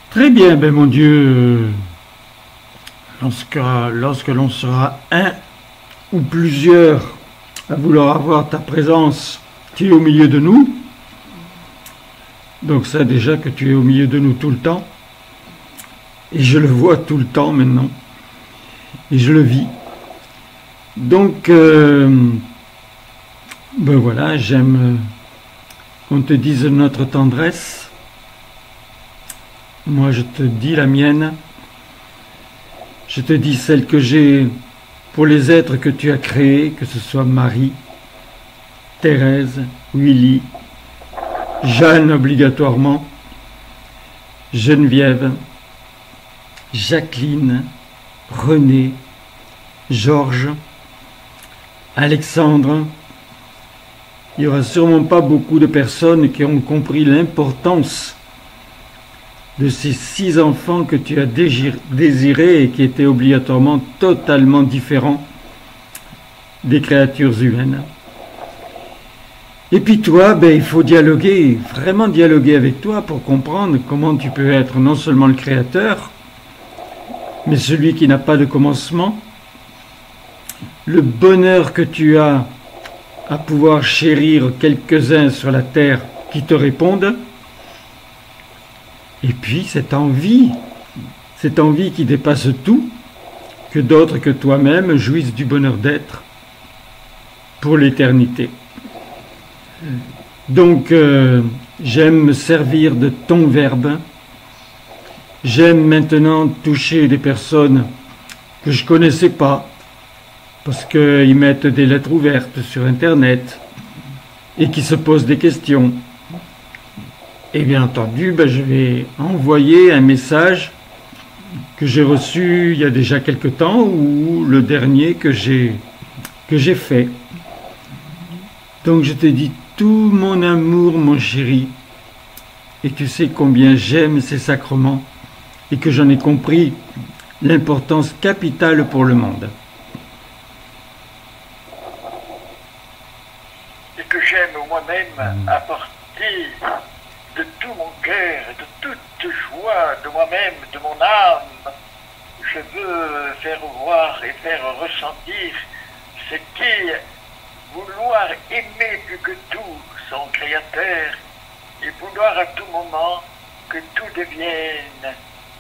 Très bien, ben mon Dieu, lorsque l'on sera un ou plusieurs à vouloir avoir ta présence, tu es au milieu de nous. Donc ça déjà que tu es au milieu de nous tout le temps. Et je le vois tout le temps maintenant. Et je le vis. Donc, ben voilà, j'aime qu'on te dise notre tendresse. Moi, je te dis la mienne. Je te dis celle que j'ai pour les êtres que tu as créés, que ce soit Marie, Thérèse, Willy, Jeanne obligatoirement, Geneviève, Jacqueline, René, Georges, Alexandre. Il n'y aura sûrement pas beaucoup de personnes qui ont compris l'importance de ces 6 enfants que tu as désirés et qui étaient obligatoirement totalement différents des créatures humaines. Et puis toi, ben, il faut dialoguer, vraiment dialoguer avec toi pour comprendre comment tu peux être non seulement le créateur, mais celui qui n'a pas de commencement, le bonheur que tu as à pouvoir chérir quelques-uns sur la terre qui te répondent, et puis cette envie qui dépasse tout, que d'autres que toi-même jouissent du bonheur d'être pour l'éternité. Donc j'aime me servir de ton verbe, j'aime maintenant toucher des personnes que je ne connaissais pas, parce qu'ils mettent des lettres ouvertes sur Internet et qui se posent des questions. Et bien entendu, ben, je vais envoyer un message que j'ai reçu il y a déjà quelque temps, ou le dernier que j'ai fait. Donc je te dis tout mon amour, mon chéri, et tu sais combien j'aime ces sacrements, et que j'en ai compris l'importance capitale pour le monde. Et que j'aime moi-même apporter de tout mon cœur, de toute joie de moi-même, de mon âme. Je veux faire voir et faire ressentir ce qu'est vouloir aimer plus que tout son Créateur et vouloir à tout moment que tout devienne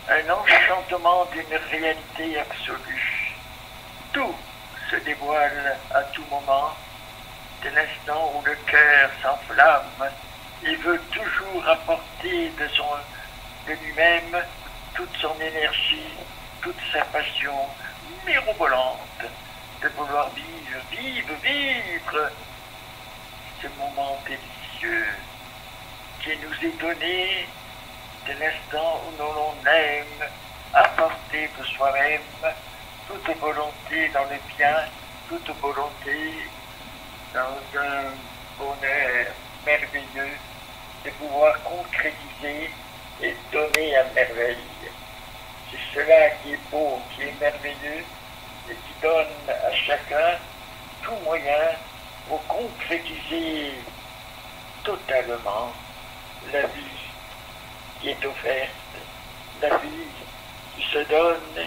un enchantement d'une réalité absolue. Tout se dévoile à tout moment, dès l'instant où le cœur s'enflamme. Il veut toujours apporter de lui-même toute son énergie, toute sa passion mirobolante de vouloir vivre ce moment délicieux qui nous est donné dès l'instant où l'on aime apporter de soi-même toute volonté dans le bien, toute volonté dans un bonheur merveilleux de pouvoir concrétiser et donner à merveille. C'est cela qui est beau, qui est merveilleux et qui donne à chacun tout moyen pour concrétiser totalement la vie qui est offerte, la vie qui se donne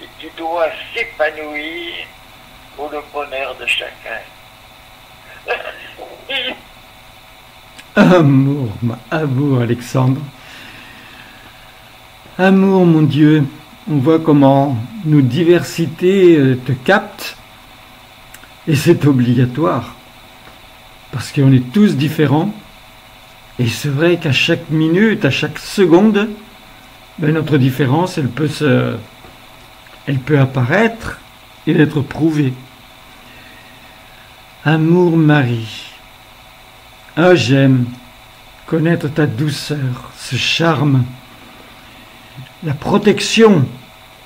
et qui doit s'épanouir pour le bonheur de chacun. Amour Alexandre. Amour mon Dieu, on voit comment nos diversités te captent et c'est obligatoire parce qu'on est tous différents et c'est vrai qu'à chaque minute, à chaque seconde, ben, notre différence elle peut apparaître et être prouvée. Amour Marie. Ah, j'aime connaître ta douceur, ce charme, la protection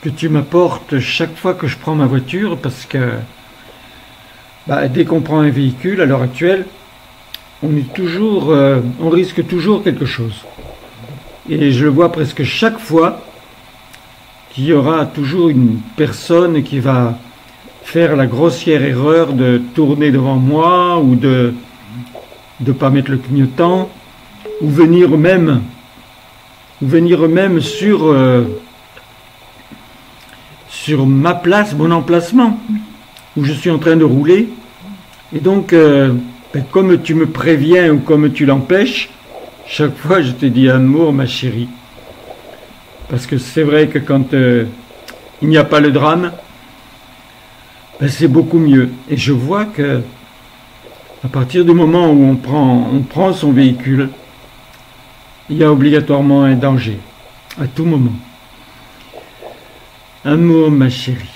que tu m'apportes chaque fois que je prends ma voiture, parce que dès qu'on prend un véhicule à l'heure actuelle, on risque toujours quelque chose. Et je le vois presque chaque fois qu'il y aura toujours une personne qui va faire la grossière erreur de tourner devant moi ou de de ne pas mettre le clignotant, ou venir même sur ma place, mon emplacement, où je suis en train de rouler. Et donc, comme tu me préviens ou comme tu l'empêches, chaque fois je te dis amour, ma chérie. Parce que c'est vrai que quand il n'y a pas le drame, c'est beaucoup mieux. Et je vois que à partir du moment où on prend son véhicule, il y a obligatoirement un danger, à tout moment. Amour, ma chérie,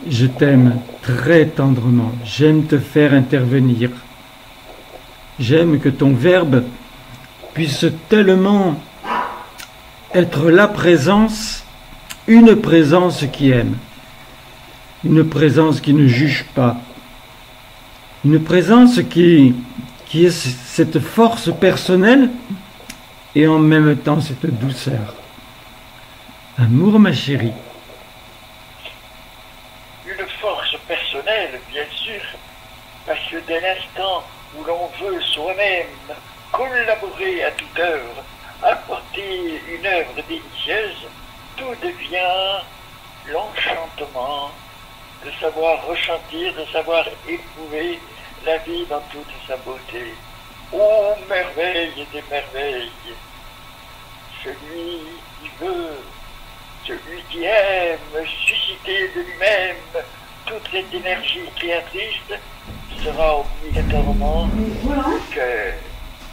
je t'aime très tendrement, j'aime te faire intervenir. J'aime que ton verbe puisse tellement être la présence, une présence qui aime, une présence qui ne juge pas, une présence qui est cette force personnelle et en même temps cette douceur. Amour, ma chérie. Une force personnelle, bien sûr, parce que dès l'instant où l'on veut soi-même collaborer à toute œuvre, apporter une œuvre délicieuse, tout devient l'enchantement de savoir ressentir, de savoir éprouver la vie dans toute sa beauté. Ô merveille des merveilles! Celui qui veut, celui qui aime susciter de lui-même toute cette énergie créatrice sera obligatoirement le cœur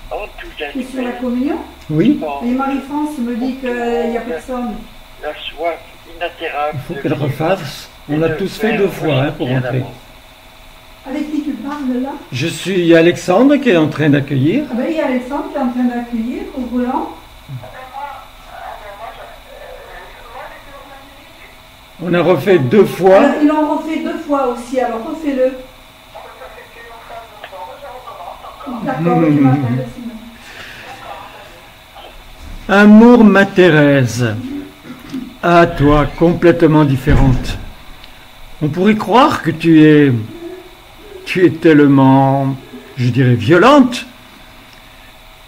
enthousiasmé. Et sur la communion? Oui. Et Marie-France me dit qu'il n'y a personne. La soif inaltérable. Il faut qu'elle refasse. On l'a tous fait 2 fois pour rentrer. Avec qui tu parles là? Je suis Alexandre qui est en train d'accueillir. Ah ben, il y a Alexandre qui est en train d'accueillir au volant. On a refait 2 fois. Alors, ils l'ont refait 2 fois aussi, alors refais-le. D'accord, tu m'appelles aussi. Amour, ma Thérèse. À toi, complètement différente. On pourrait croire que tu es tellement, je dirais, violente,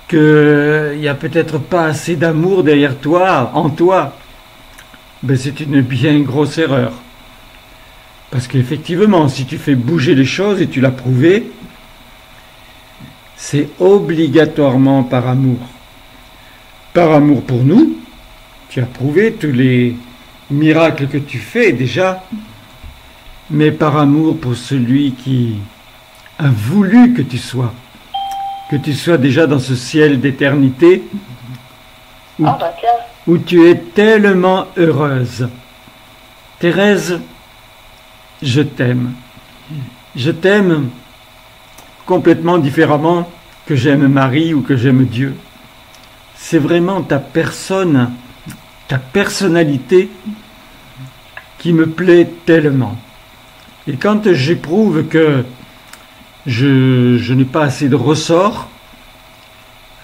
qu'il n'y a peut-être pas assez d'amour derrière toi, en toi. Ben, c'est une bien grosse erreur. Parce qu'effectivement, si tu fais bouger les choses, et tu l'as prouvé, c'est obligatoirement par amour. Par amour pour nous, tu as prouvé tous les miracles que tu fais déjà, mais par amour pour celui qui a voulu que tu sois déjà dans ce ciel d'éternité où tu es tellement heureuse. Thérèse, je t'aime. Je t'aime complètement différemment que j'aime Marie ou que j'aime Dieu. C'est vraiment ta personne, ta personnalité qui me plaît tellement. Et quand j'éprouve que je n'ai pas assez de ressort,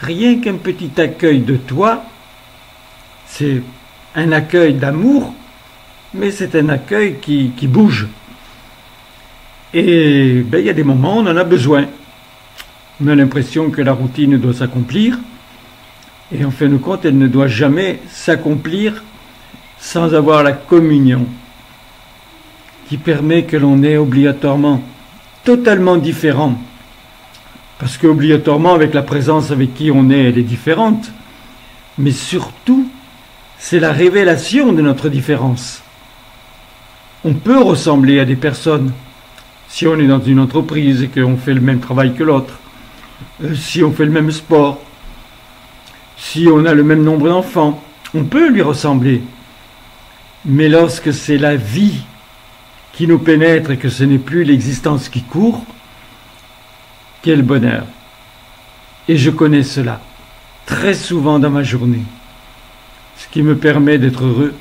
rien qu'un petit accueil de toi, c'est un accueil d'amour, mais c'est un accueil qui bouge. Et ben, il y a des moments où on en a besoin. On a l'impression que la routine doit s'accomplir, et en fin de compte, elle ne doit jamais s'accomplir sans avoir la communion, qui permet que l'on est obligatoirement totalement différent. Parce qu'obligatoirement, avec la présence avec qui on est, elle est différente. Mais surtout, c'est la révélation de notre différence. On peut ressembler à des personnes si on est dans une entreprise et qu'on fait le même travail que l'autre, si on fait le même sport, si on a le même nombre d'enfants, on peut lui ressembler. Mais lorsque c'est la vie qui nous pénètre et que ce n'est plus l'existence qui court, quel bonheur! Et je connais cela très souvent dans ma journée, ce qui me permet d'être heureux,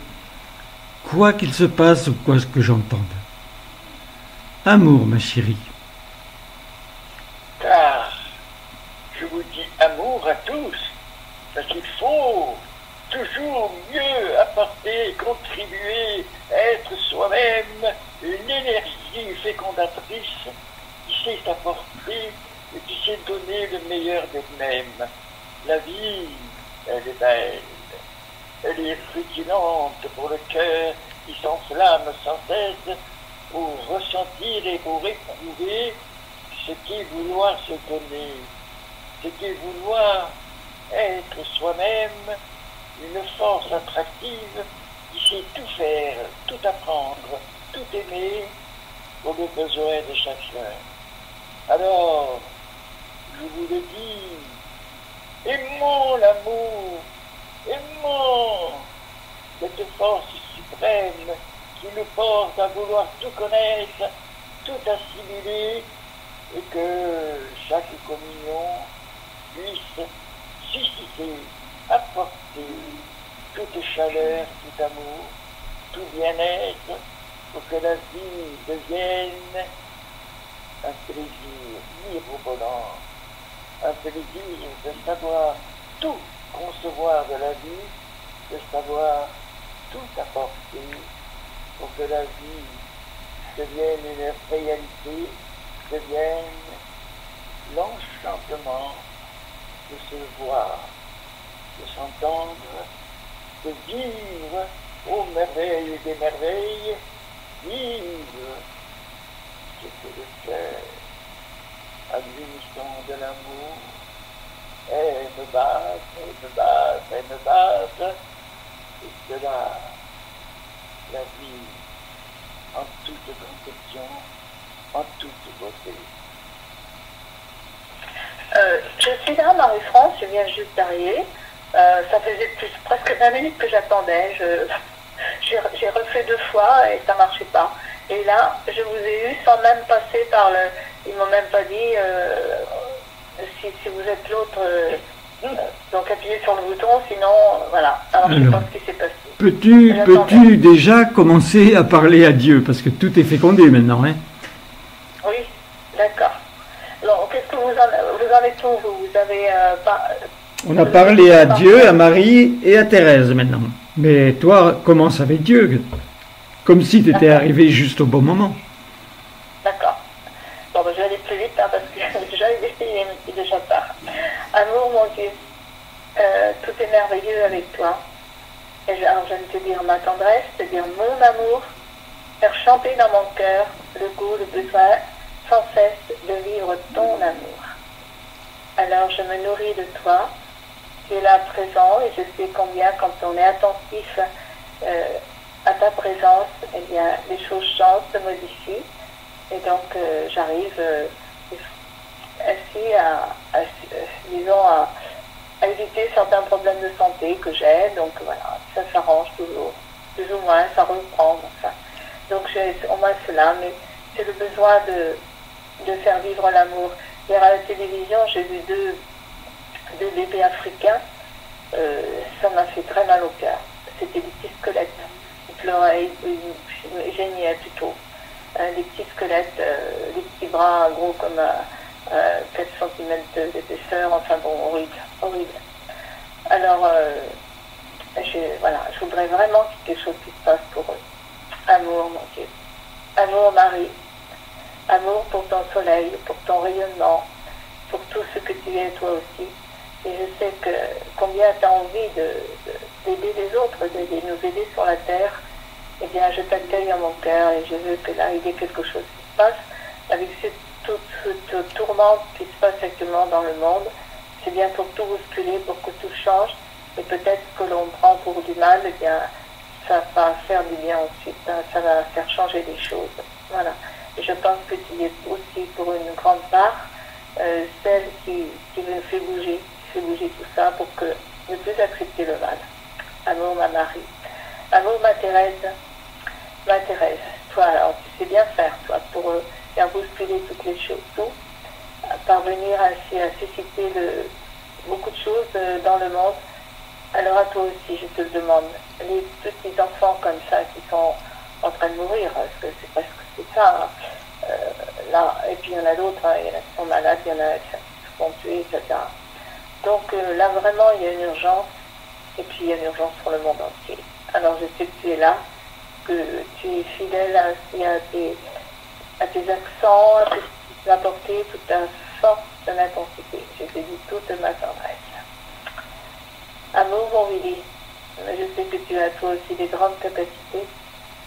quoi qu'il se passe ou quoi que j'entende. Amour, ma chérie. Car je vous dis amour à tous, parce qu'il faut toujours mieux apporter, contribuer, être soi-même une énergie fécondatrice qui sait apporter et tu sais donner le meilleur d'elle-même. La vie, elle est belle, elle est fructilante pour le cœur qui s'enflamme sans cesse pour ressentir et pour éprouver ce qu'est vouloir se donner, ce qu'est vouloir être soi-même, une force attractive qui sait tout faire, tout apprendre, tout aimer pour le besoin de chacun. Alors, je vous le dis, aimons l'amour, aimons cette force suprême qui nous porte à vouloir tout connaître, tout assimiler, et que chaque communion puisse susciter, apporter toute chaleur, tout amour, tout bien-être, pour que la vie devienne un plaisir mirobolant, un plaisir de savoir tout concevoir de la vie, de savoir tout apporter, pour que la vie devienne une réalité, devienne l'enchantement de se voir, de s'entendre, de vivre aux merveilles des merveilles, vivre ce que le cœur, à l'unisson de l'amour, aime battre, aime battre, aime battre, et cela, la vie, en toute conception, en toute beauté. Je suis là, Marie-France, je viens juste d'arriver. Ça faisait presque 20 minutes que j'attendais. J'ai refait 2 fois et ça ne marchait pas. Et là, je vous ai eu sans même passer par le... Ils m'ont même pas dit si vous êtes l'autre. Donc appuyez sur le bouton, sinon voilà. Alors je ne sais pas ce qui s'est passé. Peux-tu déjà commencer à parler à Dieu, parce que tout est fécondé maintenant, hein? Oui, d'accord. Alors, qu'est-ce que vous en êtes où, vous avez pas... On a parlé à Dieu, à Marie et à Thérèse maintenant. Mais toi, commence avec Dieu, comme si tu étais arrivé juste au bon moment. D'accord. Bon, ben, je vais aller plus vite, hein, parce que déjà, il est déjà tard. Amour, mon Dieu, tout est merveilleux avec toi. Et alors, je viens de te dire ma tendresse, te dire mon amour, faire chanter dans mon cœur le goût, le besoin, sans cesse de vivre ton amour. Alors, je me nourris de toi. Tu es là présent et je sais combien quand on est attentif à ta présence, eh bien, les choses changent, se modifient. Et donc, j'arrive ainsi à éviter certains problèmes de santé que j'ai. Donc, voilà, ça s'arrange toujours. Plus ou moins, ça reprend. Enfin. Donc, on m'a cela, mais c'est le besoin de faire vivre l'amour. Hier à la télévision, j'ai vu deux bébés africains, ça m'a fait très mal au cœur. C'était des petits squelettes. Ils pleuraient, ils géniaient plutôt. Des petits squelettes, des petits bras gros comme 4 cm d'épaisseur, enfin bon, horrible, horrible. Alors, je voudrais vraiment qu'il y ait quelque chose qui se passe pour eux. Amour, mon Dieu. Amour, Marie. Amour pour ton soleil, pour ton rayonnement, pour tout ce que tu es toi aussi. Et je sais que combien tu as envie d'aider les autres, de nous aider sur la terre. Eh bien, je t'accueille dans mon cœur et je veux que là, il y ait quelque chose qui se passe avec toute cette tourmente qui se passe actuellement dans le monde. C'est bien pour tout bousculer, pour que tout change. Et peut-être que l'on prend pour du mal, eh bien, ça va faire du bien ensuite. Hein, ça va faire changer les choses. Voilà. Et je pense que tu es aussi pour une grande part celle qui me fait bouger tout ça pour que ne plus accepter le mal. Amour, ma Marie. Amour, ma Thérèse. Ma Thérèse, toi, alors tu sais bien faire, toi, pour faire bousculer toutes les choses, tout, parvenir ainsi à susciter beaucoup de choses dans le monde. Alors à toi aussi, je te le demande, les petits enfants comme ça qui sont en train de mourir, parce que c'est presque ça, hein. Là, et puis il y en a d'autres, hein, il y en a qui sont malades, il y en a qui se font tuer, etc. Donc là vraiment il y a une urgence, et puis il y a une urgence pour le monde entier. Alors je sais que tu es là, que tu es fidèle ainsi à tes accents, à tes apporter toute ta force, ton intensité. Je te dis toute ma tendresse. Amour, mon Willy, je sais que tu as toi aussi des grandes capacités.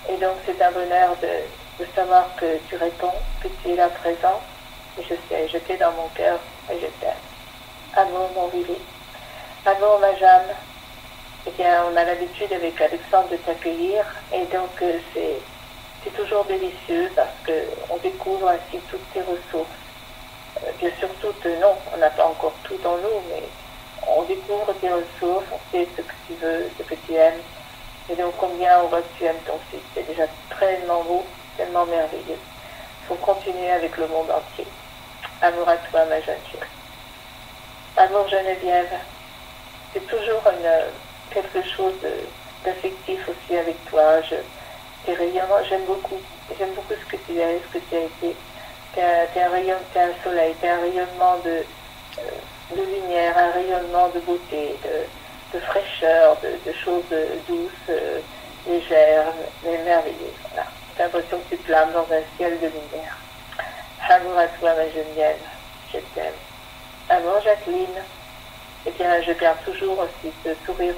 Et donc c'est un bonheur de savoir que tu réponds, que tu es là présent. Et je sais, je t'ai dans mon cœur et je t'aime. Amour, mon Willy. Amour, ma Jeanne. Eh bien, on a l'habitude avec Alexandre de t'accueillir. Et donc c'est toujours délicieux parce qu'on découvre ainsi toutes tes ressources. Bien sûr, toutes, non, on n'a pas encore tout en nous, mais on découvre tes ressources, on sait ce que tu veux, ce que tu aimes. Et donc, combien on voit que tu aimes ton fils. C'est déjà tellement beau, tellement merveilleux. Il faut continuer avec le monde entier. Amour à toi, ma jeune chérie. Amour, Geneviève. C'est toujours quelque chose d'affectif aussi avec toi. T'es rayonnant, j'aime beaucoup ce que tu es, ce que tu as été. T'es un soleil, t'es un rayonnement de lumière, un rayonnement de beauté, de fraîcheur, de choses douces, légères, mais merveilleuses. Voilà. J'ai l'impression que tu planes dans un ciel de lumière. Amour à toi, ma Geneviève, je t'aime. Amour, Jacqueline. Eh bien, je garde toujours aussi ce sourire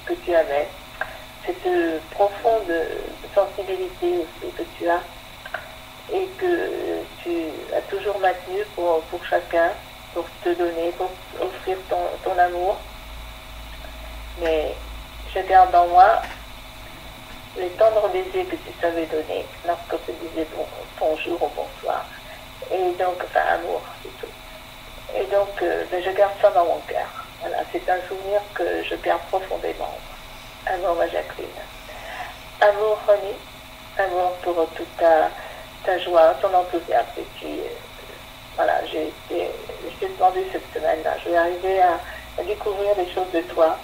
que tu avais, cette profonde sensibilité aussi que tu as et que tu as toujours maintenu pour chacun, pour te donner, pour offrir ton amour. Mais je garde en moi les tendres baisers que tu savais donner lorsqu'on te disait bonjour ou bonsoir. Et donc, enfin, amour, c'est tout. Et donc, je garde ça dans mon cœur. Voilà, c'est un souvenir que je garde profondément. Amour, ma Jacqueline. Amour, René. Amour pour toute ta joie, ton enthousiasme. Et puis, voilà, je t'ai demandé cette semaine-là. Je vais arriver à découvrir des choses de toi,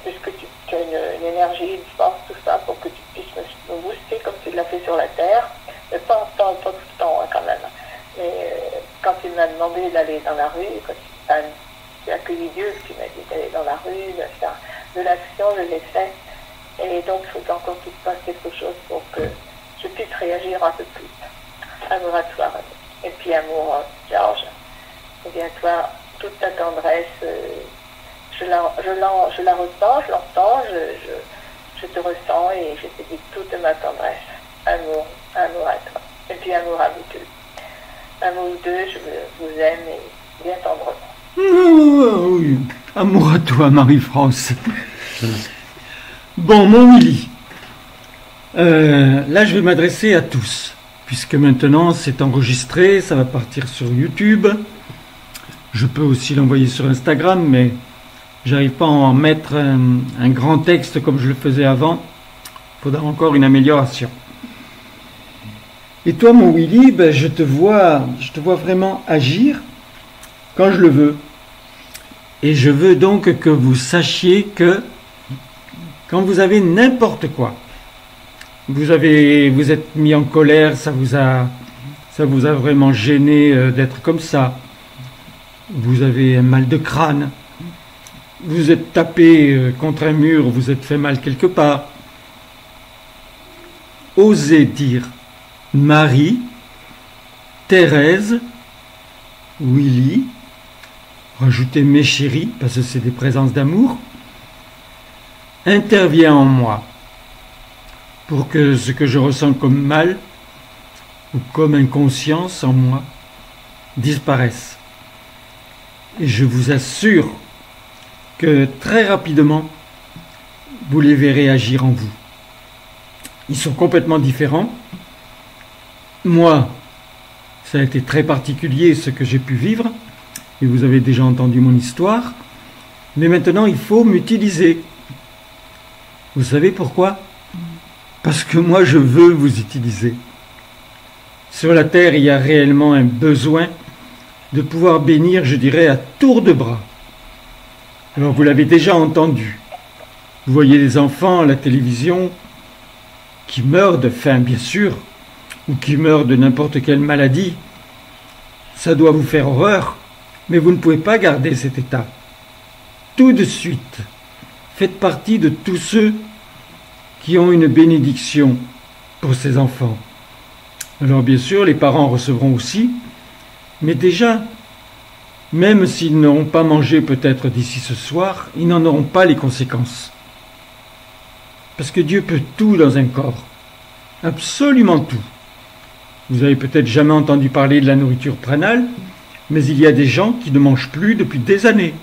puisque tu as une énergie, une force, tout ça, pour que tu puisses me booster comme tu l'as fait sur la Terre. Mais pas tout le temps, hein, quand même. Mais quand tu m'as demandé d'aller dans la rue, quand tu as accueilli Dieu, tu m'as dit d'aller dans la rue, de faire de l'action, je l'ai fait. Et donc, il faut encore qu'il se passe quelque chose pour que je puisse réagir un peu plus. Amour à toi, René. Et puis amour, Georges. Eh bien, toi, toute ta tendresse, je la ressens, je l'entends, je te ressens et je te dis toute ma tendresse. Amour à toi. Et puis amour à vous deux. Amour vous deux, je vous aime et bien tendrement. Oui, amour à toi, Marie-France. Bon, mon Willy, là je vais m'adresser à tous, puisque maintenant c'est enregistré, ça va partir sur YouTube. Je peux aussi l'envoyer sur Instagram, mais j'arrive pas à en mettre un grand texte comme je le faisais avant. Il faudra encore une amélioration. Et toi, mon Willy, ben, je te vois vraiment agir quand je le veux. Et je veux donc que vous sachiez que quand vous avez n'importe quoi, vous êtes mis en colère, ça vous a vraiment gêné d'être comme ça. Vous avez un mal de crâne, vous êtes tapé contre un mur, vous êtes fait mal quelque part. Osez dire Marie, Thérèse, Willy, rajoutez mes chéris, parce que c'est des présences d'amour, intervient en moi pour que ce que je ressens comme mal ou comme inconscience en moi disparaisse. Et je vous assure que très rapidement, vous les verrez agir en vous. Ils sont complètement différents. Moi, ça a été très particulier ce que j'ai pu vivre, et vous avez déjà entendu mon histoire, mais maintenant il faut m'utiliser. Vous savez pourquoi? Parce que moi je veux vous utiliser. Sur la terre, il y a réellement un besoin de pouvoir bénir, je dirais, à tour de bras. Alors vous l'avez déjà entendu. Vous voyez les enfants à la télévision qui meurent de faim, bien sûr, ou qui meurent de n'importe quelle maladie. Ça doit vous faire horreur, mais vous ne pouvez pas garder cet état. Tout de suite, faites partie de tous ceux qui ont une bénédiction pour ces enfants. Alors bien sûr, les parents recevront aussi, mais déjà, Même s'ils n'auront pas mangé peut-être d'ici ce soir, ils n'en auront pas les conséquences. Parce que Dieu peut tout dans un corps. Absolument tout. Vous avez peut-être jamais entendu parler de la nourriture pranale, mais il y a des gens qui ne mangent plus depuis des années.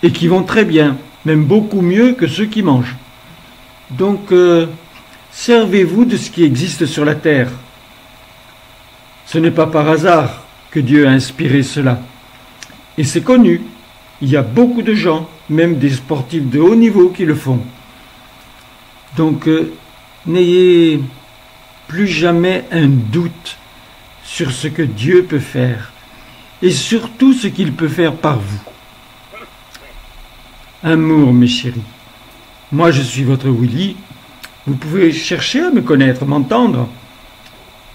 Et qui vont très bien, même beaucoup mieux que ceux qui mangent. Donc, servez-vous de ce qui existe sur la terre. Ce n'est pas par hasard que Dieu a inspiré cela. Et c'est connu. Il y a beaucoup de gens, même des sportifs de haut niveau, qui le font. Donc, n'ayez plus jamais un doute sur ce que Dieu peut faire et surtout ce qu'il peut faire par vous. Amour, mes chéris. Moi, je suis votre Willy. Vous pouvez chercher à me connaître, m'entendre.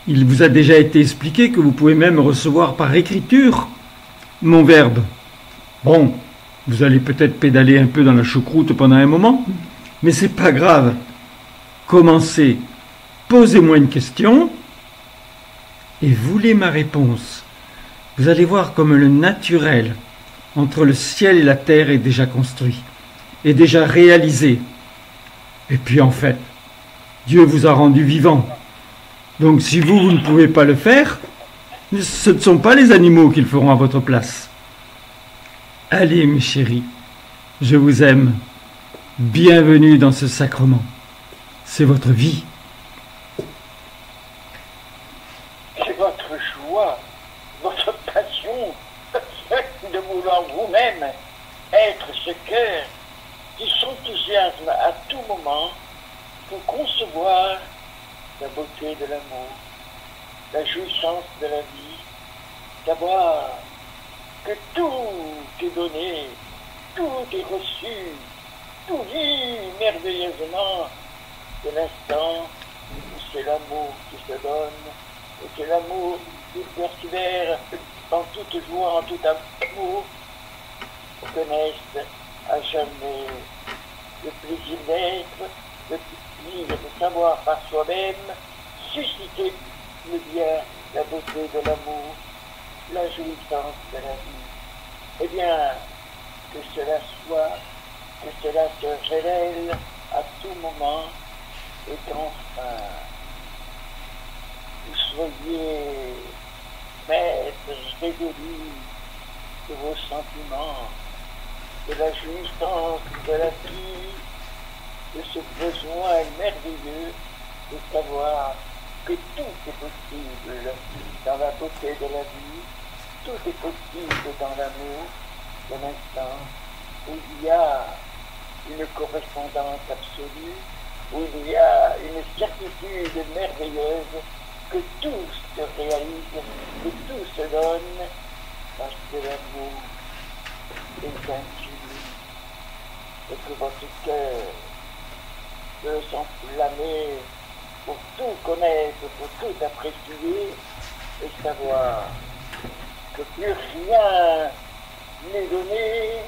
Il vous a déjà été expliqué que vous pouvez même recevoir par écriture mon verbe. Bon, vous allez peut-être pédaler un peu dans la choucroute pendant un moment, mais c'est pas grave. Commencez, posez-moi une question et voulez ma réponse. Vous allez voir comme le naturel entre le ciel et la terre est déjà construit, est déjà réalisé. Et puis en fait, Dieu vous a rendu vivant. Donc si vous ne pouvez pas le faire, ce ne sont pas les animaux qui le feront à votre place. Allez mes chéris, je vous aime. Bienvenue dans ce sacrement. C'est votre vie. C'est votre joie, votre passion, de vouloir vous-même être ce cœur qui s'enthousiasme à tout moment pour concevoir la beauté de l'amour, la jouissance de la vie, savoir que tout est donné, tout est reçu, tout vit merveilleusement. C'est l'instant où c'est l'amour qui se donne, et c'est l'amour qui persévère en toute joie, en tout amour, pour connaître à jamais le plaisir d'être, le plaisir de savoir par soi-même, susciter le bien, la beauté de l'amour, la jouissance de la vie. Eh bien, que cela soit, que cela se révèle à tout moment, et qu'enfin, vous soyez maîtres résolus de vos sentiments, de la jouissance de la vie, de ce besoin merveilleux de savoir que tout est possible dans la beauté de la vie, tout est possible dans l'amour de l'instant où il y a une correspondance absolue, où il y a une certitude merveilleuse que tout se réalise, que tout se donne, parce que l'amour est infini, et que votre cœur peut s'enflammer pour tout connaître, pour tout apprécier, et savoir que plus rien n'est donné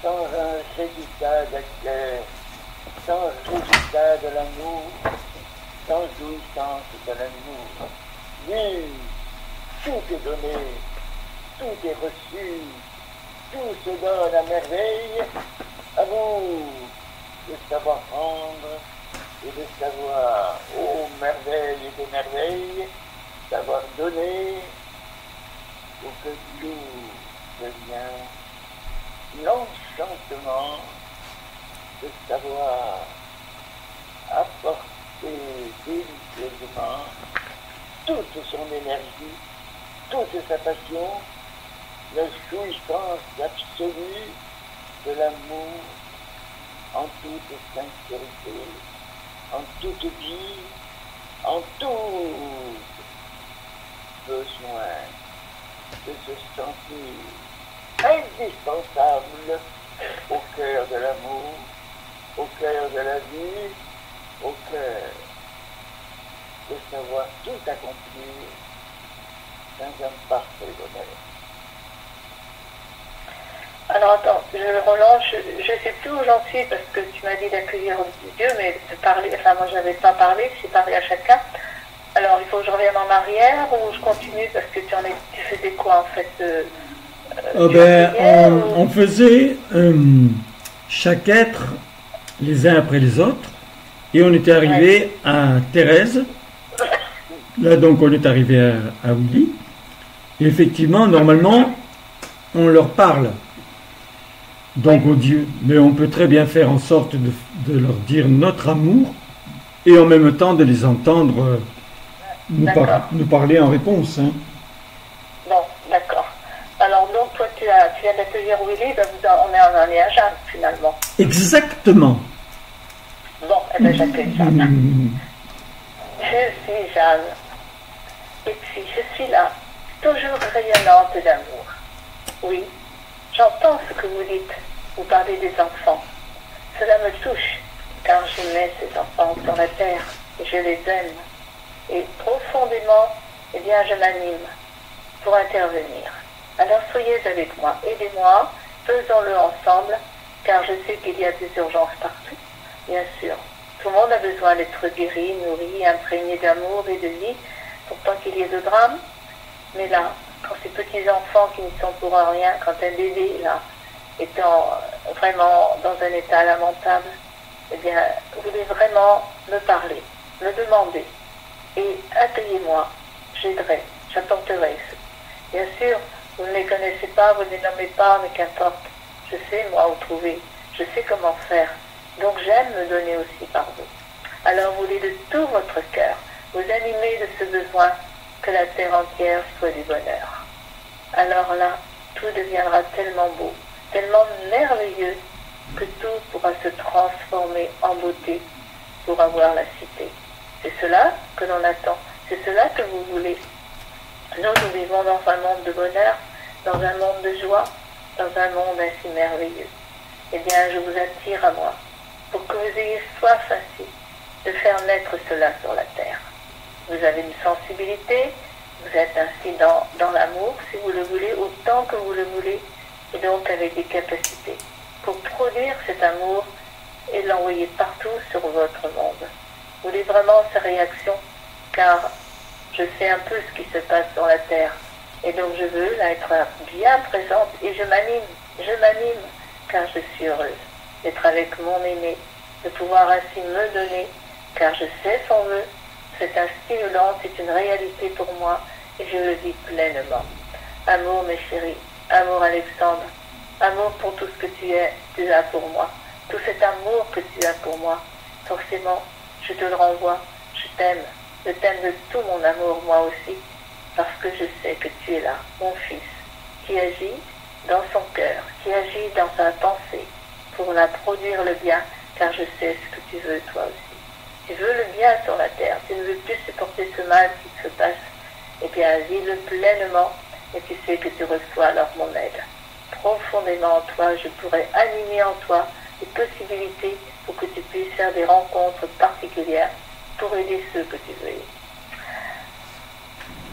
sans un résultat de cœur, sans résultat de l'amour, sans jouissance de l'amour. Oui, tout est donné, tout est reçu, tout se donne à merveille, à vous de savoir prendre et de savoir, ô merveille et des merveilles, savoir donner pour que tout devient l'enchantement de savoir apporter délicieusement toute son énergie, toute sa passion, la jouissance absolue de l'amour en toute sincérité, en toute vie, en tout besoin de se sentir indispensable au cœur de l'amour, au cœur de la vie, au cœur de savoir tout accomplir dans un parfait bonheur. Alors attends, je relance, je sais plus où j'en suis parce que tu m'as dit d'accueillir Dieu, mais de parler, enfin moi j'avais pas parlé, j'ai parlé à chacun. Alors il faut que je revienne en arrière ou je continue parce que tu faisais quoi en fait Ah ben, on faisait chaque être les uns après les autres, et on était arrivé à Thérèse. Là donc on est arrivé à Willy. Et effectivement, normalement, on leur parle. Donc on dit, mais on peut très bien faire en sorte de leur dire notre amour et en même temps de les entendre nous parler en réponse. Hein. Bon, d'accord. Alors donc toi tu viens de te dire Willy, ben on est à Jeanne finalement. Exactement. Bon, eh bien j'appelle Jeanne. Je suis Jeanne. Et puis je suis là, toujours rayonnante d'amour. Oui, j'entends ce que vous dites. Vous parlez des enfants. Cela me touche, car je mets ces enfants sur la terre et je les aime. Et profondément, eh bien, je m'anime pour intervenir. Alors soyez avec moi, aidez-moi, faisons-le ensemble, car je sais qu'il y a des urgences partout, bien sûr. Tout le monde a besoin d'être guéri, nourri, imprégné d'amour et de vie, pour pas qu'il y ait de drame. Mais là, quand ces petits enfants qui ne sont pour rien, quand un bébé, là, étant vraiment dans un état lamentable, eh bien, vous voulez vraiment me parler, me demander. Et accueillez-moi, j'aiderai, j'apporterai. Bien sûr, vous ne les connaissez pas, vous ne les nommez pas, mais qu'importe. Je sais, moi, où trouver, je sais comment faire. Donc j'aime me donner aussi par vous. Alors vous voulez de tout votre cœur vous animer de ce besoin que la terre entière soit du bonheur. Alors là, tout deviendra tellement beau, tellement merveilleux, que tout pourra se transformer en beauté pour avoir la cité. C'est cela que l'on attend, c'est cela que vous voulez. Nous vivons dans un monde de bonheur, dans un monde de joie, dans un monde ainsi merveilleux. Eh bien, je vous attire à moi, pour que vous ayez soif ainsi de faire naître cela sur la terre. Vous avez une sensibilité, vous êtes ainsi dans l'amour, si vous le voulez, autant que vous le voulez, et donc avec des capacités pour produire cet amour et l'envoyer partout sur votre monde. Vous voulez vraiment ces réactions, car je sais un peu ce qui se passe sur la terre, et donc je veux là être bien présente, et je m'anime, car je suis heureuse d'être avec mon aîné, de pouvoir ainsi me donner, car je sais son vœu, c'est un stimulant, c'est une réalité pour moi, et je le vis pleinement. Amour, mes chéris, amour, Alexandre, amour pour tout ce que tu as pour moi, tout cet amour que tu as pour moi, forcément, je te le renvoie, je t'aime de tout mon amour, moi aussi, parce que je sais que tu es là, mon fils, qui agit dans son cœur, qui agit dans sa pensée, pour la produire le bien, car je sais ce que tu veux toi aussi. Tu veux le bien sur la terre, tu ne veux plus supporter ce mal qui se passe, et bien vis-le pleinement, et tu sais que tu reçois alors mon aide. Profondément en toi, je pourrais animer en toi des possibilités pour que tu puisses faire des rencontres particulières pour aider ceux que tu veux aider.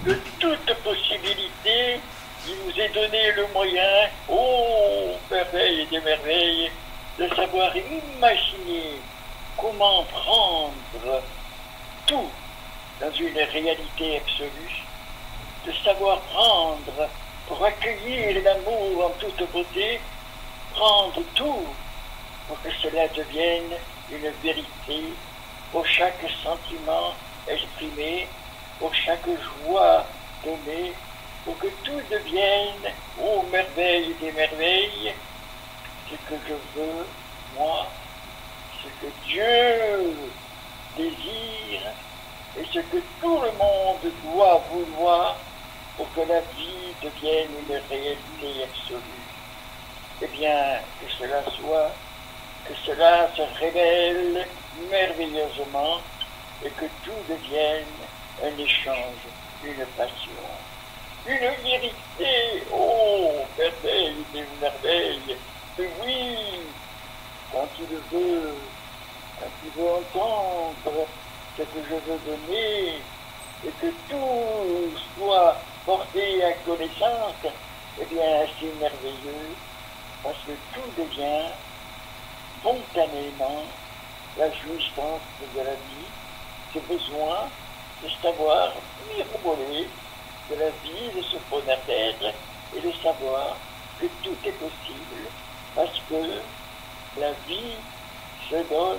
De toute possibilité, il nous est donné le moyen, ô merveille et des merveilles, de savoir imaginer comment prendre tout dans une réalité absolue, de savoir prendre pour accueillir l'amour en toute beauté, prendre tout pour que cela devienne une vérité pour chaque sentiment exprimé, pour chaque joie donnée, pour que tout devienne, ô merveille des merveilles, ce que je veux, moi, ce que Dieu désire et ce que tout le monde doit vouloir pour que la vie devienne une réalité absolue. Eh bien, que cela soit, que cela se révèle merveilleusement et que tout devienne un échange, une passion, une vérité, oh, merveille des merveilles, que oui, quand il veut entendre ce que je veux donner, et que tout soit porté à connaissance, eh bien, c'est merveilleux, parce que tout devient spontanément la jouissance de la vie, ce besoin de savoir miroboler de la vie, de ce bonheur d'être, et de savoir que tout est possible, parce que la vie se donne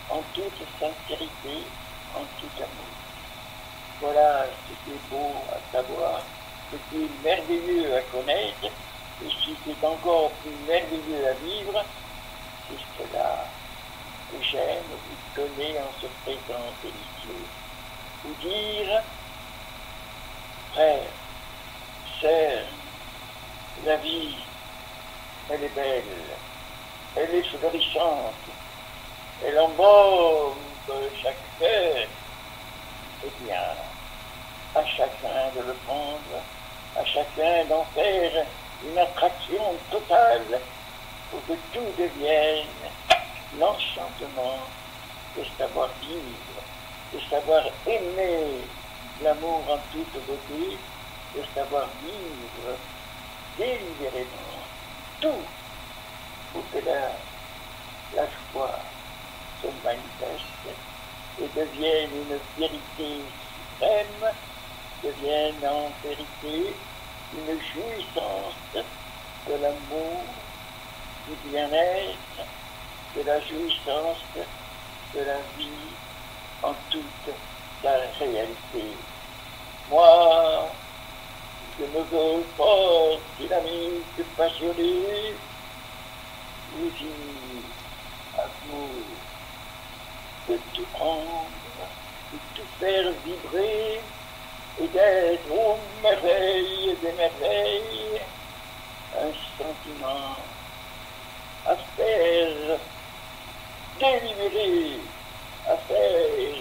en toute sincérité, en tout amour. Voilà ce qui est beau à savoir, ce qui est merveilleux à connaître, et ce qui est encore plus merveilleux à vivre, c'est cela que j'aime vous donner en ce présent délicieux. Vous dire, frère, sœur, la vie, elle est belle, elle est florissante, elle embaume chaque cœur. Eh bien, à chacun de le prendre, à chacun d'en faire une attraction totale pour que tout devienne l'enchantement de savoir vivre, de savoir aimer l'amour en toute beauté, de savoir vivre délibérément tout pour que la foi se manifeste et devienne une vérité suprême, devienne en vérité une jouissance de l'amour, du bien-être, de la jouissance de la vie en toute sa réalité. Moi, je me veux fort, dynamique, passionné, vous y, à vous, de tout prendre, de tout faire vibrer, et d'être aux merveilles des merveilles, un sentiment à faire délibérer, à faire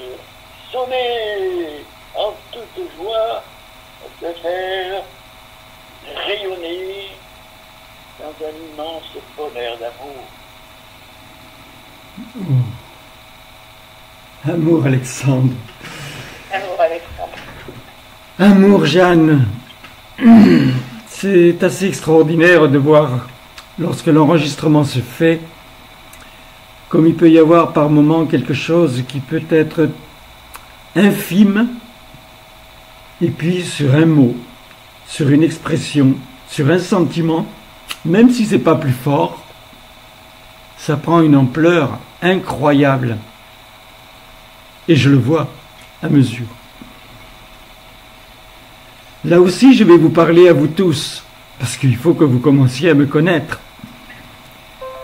sonner en toute joie, de faire rayonner dans un immense bonheur d'amour. Amour Alexandre. Amour Alexandre. Amour Jeanne. C'est assez extraordinaire de voir, lorsque l'enregistrement se fait, comme il peut y avoir par moments quelque chose qui peut être infime, et puis sur un mot, sur une expression, sur un sentiment, même si c'est pas plus fort, ça prend une ampleur incroyable. Et je le vois à mesure. Là aussi, je vais vous parler à vous tous, parce qu'il faut que vous commenciez à me connaître.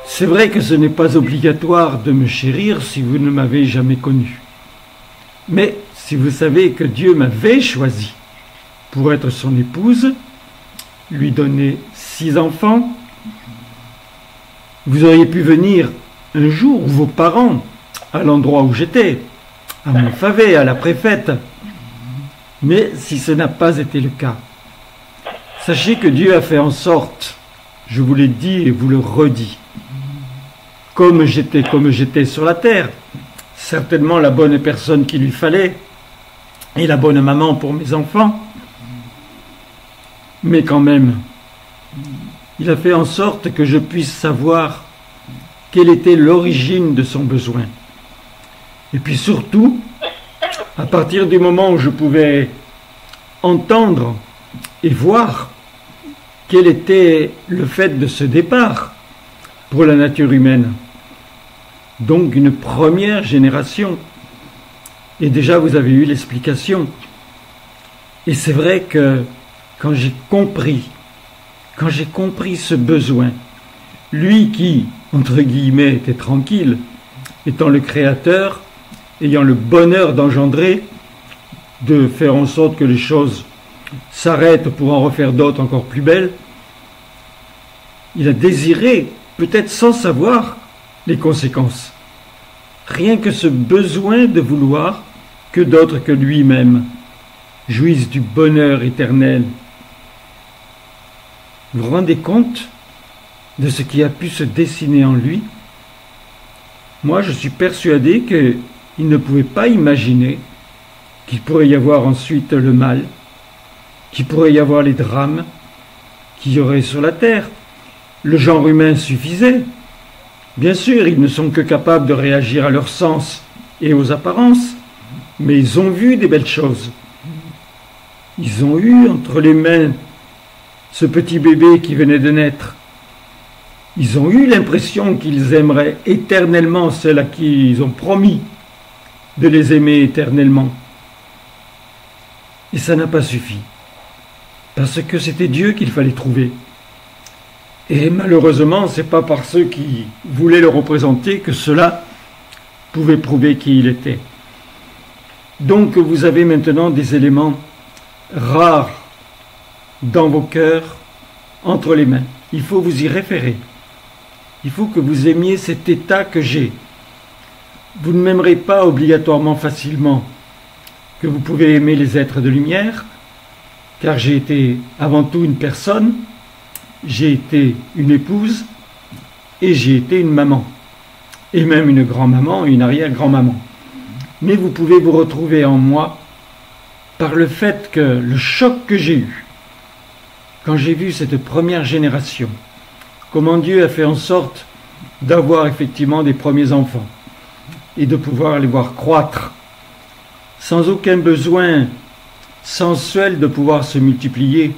C'est vrai que ce n'est pas obligatoire de me chérir si vous ne m'avez jamais connu. Mais si vous savez que Dieu m'avait choisi pour être son épouse, lui donner 6 enfants, vous auriez pu venir un jour, vos parents, à l'endroit où j'étais, à Montfavet, à la préfète. Mais si ce n'a pas été le cas, sachez que Dieu a fait en sorte, je vous l'ai dit et vous le redis, comme j'étais sur la terre, certainement la bonne personne qu'il lui fallait, et la bonne maman pour mes enfants, mais quand même, il a fait en sorte que je puisse savoir quelle était l'origine de son besoin. Et puis surtout, à partir du moment où je pouvais entendre et voir quel était le fait de ce départ pour la nature humaine, donc une première génération. Et déjà vous avez eu l'explication. Et c'est vrai que quand j'ai compris ce besoin, lui qui, entre guillemets, était tranquille, étant le créateur, ayant le bonheur d'engendrer, de faire en sorte que les choses s'arrêtent pour en refaire d'autres encore plus belles, il a désiré, peut-être sans savoir les conséquences, rien que ce besoin de vouloir que d'autres que lui-même jouissent du bonheur éternel. Vous vous rendez compte de ce qui a pu se dessiner en lui? Moi, je suis persuadé qu'il ne pouvait pas imaginer qu'il pourrait y avoir ensuite le mal, qu'il pourrait y avoir les drames qu'il y aurait sur la terre. Le genre humain suffisait. Bien sûr, ils ne sont que capables de réagir à leur sens et aux apparences, mais ils ont vu des belles choses. Ils ont eu entre les mains ce petit bébé qui venait de naître. Ils ont eu l'impression qu'ils aimeraient éternellement celle à qui ils ont promis de les aimer éternellement. Et ça n'a pas suffi, parce que c'était Dieu qu'il fallait trouver. Et malheureusement, ce n'est pas par ceux qui voulaient le représenter que cela pouvait prouver qui il était. Donc vous avez maintenant des éléments rares dans vos cœurs, entre les mains. Il faut vous y référer. Il faut que vous aimiez cet état que j'ai. Vous ne m'aimerez pas obligatoirement facilement que vous pouvez aimer les êtres de lumière, car j'ai été avant tout une personne, j'ai été une épouse et j'ai été une maman, et même une grand-maman et une arrière-grand-maman. Mais vous pouvez vous retrouver en moi par le fait que le choc que j'ai eu, quand j'ai vu cette première génération, comment Dieu a fait en sorte d'avoir effectivement des premiers enfants et de pouvoir les voir croître sans aucun besoin sensuel de pouvoir se multiplier,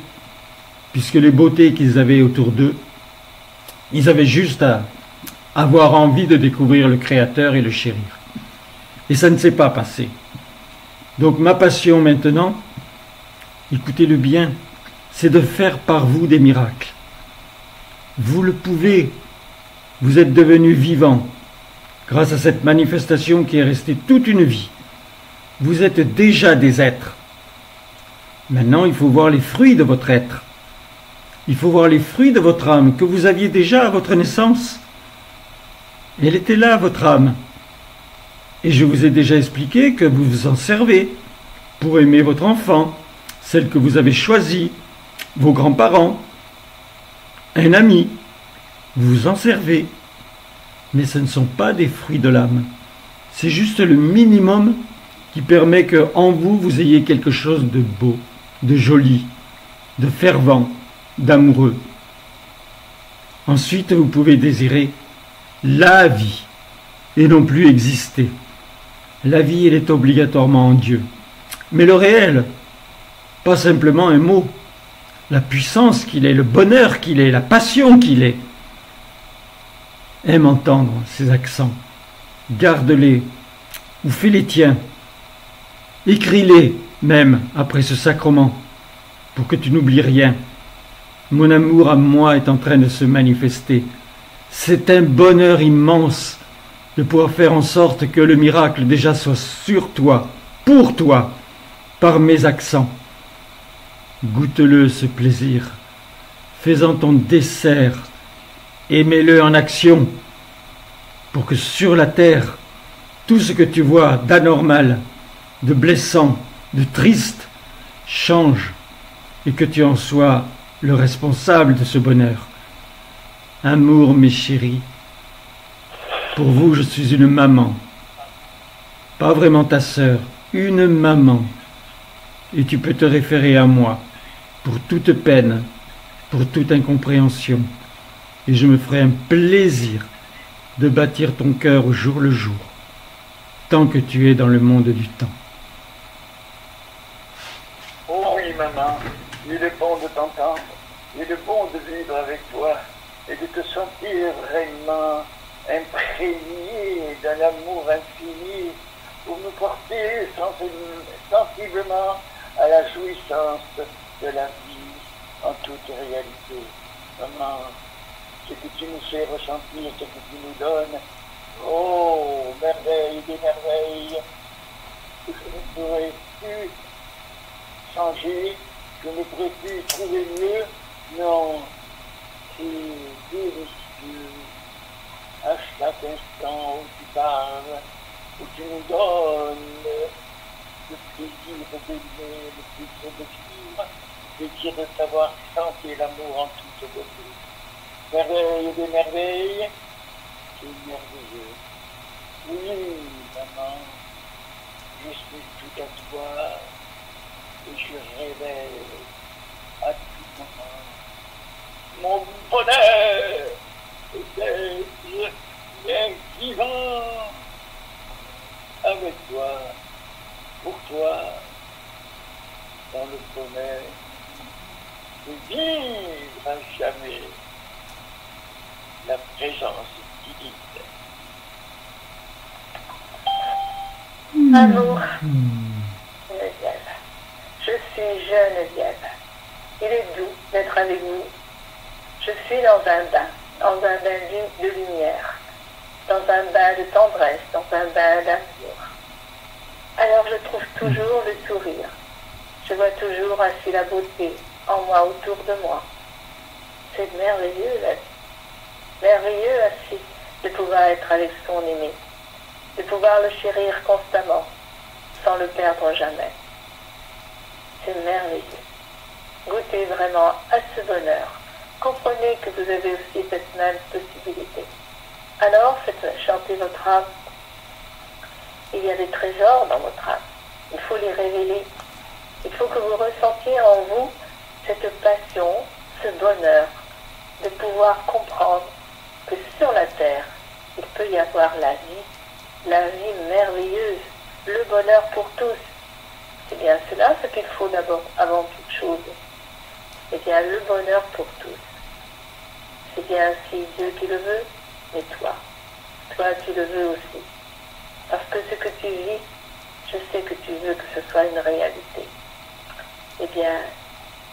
puisque les beautés qu'ils avaient autour d'eux, ils avaient juste à avoir envie de découvrir le Créateur et le chérir. Et ça ne s'est pas passé. Donc ma passion maintenant, écoutez-le bien, c'est de faire par vous des miracles. Vous le pouvez. Vous êtes devenus vivants grâce à cette manifestation qui est restée toute une vie. Vous êtes déjà des êtres. Maintenant, il faut voir les fruits de votre être. Il faut voir les fruits de votre âme que vous aviez déjà à votre naissance. Elle était là, votre âme. Et je vous ai déjà expliqué que vous vous en servez pour aimer votre enfant, celle que vous avez choisie, vos grands-parents, un ami. Vous vous en servez. Mais ce ne sont pas des fruits de l'âme. C'est juste le minimum qui permet qu'en vous, vous ayez quelque chose de beau, de joli, de fervent, d'amoureux. Ensuite, vous pouvez désirer la vie et non plus exister. La vie, elle est obligatoirement en Dieu. Mais le réel, pas simplement un mot, la puissance qu'il est, le bonheur qu'il est, la passion qu'il est. Aime entendre ces accents, garde-les ou fais les tiens. Écris-les même après ce sacrement pour que tu n'oublies rien. Mon amour à moi est en train de se manifester. C'est un bonheur immense de pouvoir faire en sorte que le miracle déjà soit sur toi, pour toi, par mes accents. Goûte-le ce plaisir, fais-en ton dessert, et mets-le en action pour que sur la terre, tout ce que tu vois d'anormal, de blessant, de triste, change et que tu en sois le responsable de ce bonheur. Amour, mes chéris, pour vous, je suis une maman, pas vraiment ta sœur, une maman, et tu peux te référer à moi pour toute peine, pour toute incompréhension, et je me ferai un plaisir de bâtir ton cœur au jour le jour, tant que tu es dans le monde du temps. Oh oui, maman, il est bon de t'entendre, il est bon de vivre avec toi et de te sentir vraiment imprégné d'un amour infini pour nous porter sensiblement à la jouissance de la vie en toute réalité. Maman, ce que tu nous fais ressentir, ce que tu nous donnes, oh, merveille des merveilles, que je ne pourrais plus changer, je ne pourrais plus trouver mieux, non, c'est délicieux, à chaque instant où tu parles, où tu nous donnes le plaisir d'aimer, le plaisir de vivre, le plaisir de savoir chanter l'amour en toute beauté. Merveille des merveilles, c'est merveilleux. Oui, maman, je suis tout à toi et je révèle à tout moment mon bonheur d'être bien vivant avec toi, pour toi, dans le bonheur de vivre à jamais la présence divine. Amour, Geneviève. Je suis Geneviève. Il est doux d'être avec vous. Je suis dans un bain de lumière, dans un bain de tendresse, dans un bain d'amour. Alors je trouve toujours le sourire. Je vois toujours ainsi la beauté en moi, autour de moi. C'est merveilleux la vie. Merveilleux ainsi de pouvoir être avec son aimé, de pouvoir le chérir constamment, sans le perdre jamais. C'est merveilleux. Goûtez vraiment à ce bonheur. Comprenez que vous avez aussi cette même possibilité. Alors faites chanter votre âme. Il y a des trésors dans votre âme. Il faut les révéler. Il faut que vous ressentiez en vous cette passion, ce bonheur, de pouvoir comprendre que sur la terre, il peut y avoir la vie merveilleuse, le bonheur pour tous. C'est bien cela ce qu'il faut d'abord, avant toute chose. C'est bien le bonheur pour tous. C'est bien ainsi Dieu qui le veut, mais toi tu le veux aussi. Parce que ce que tu vis, je sais que tu veux que ce soit une réalité. Eh bien,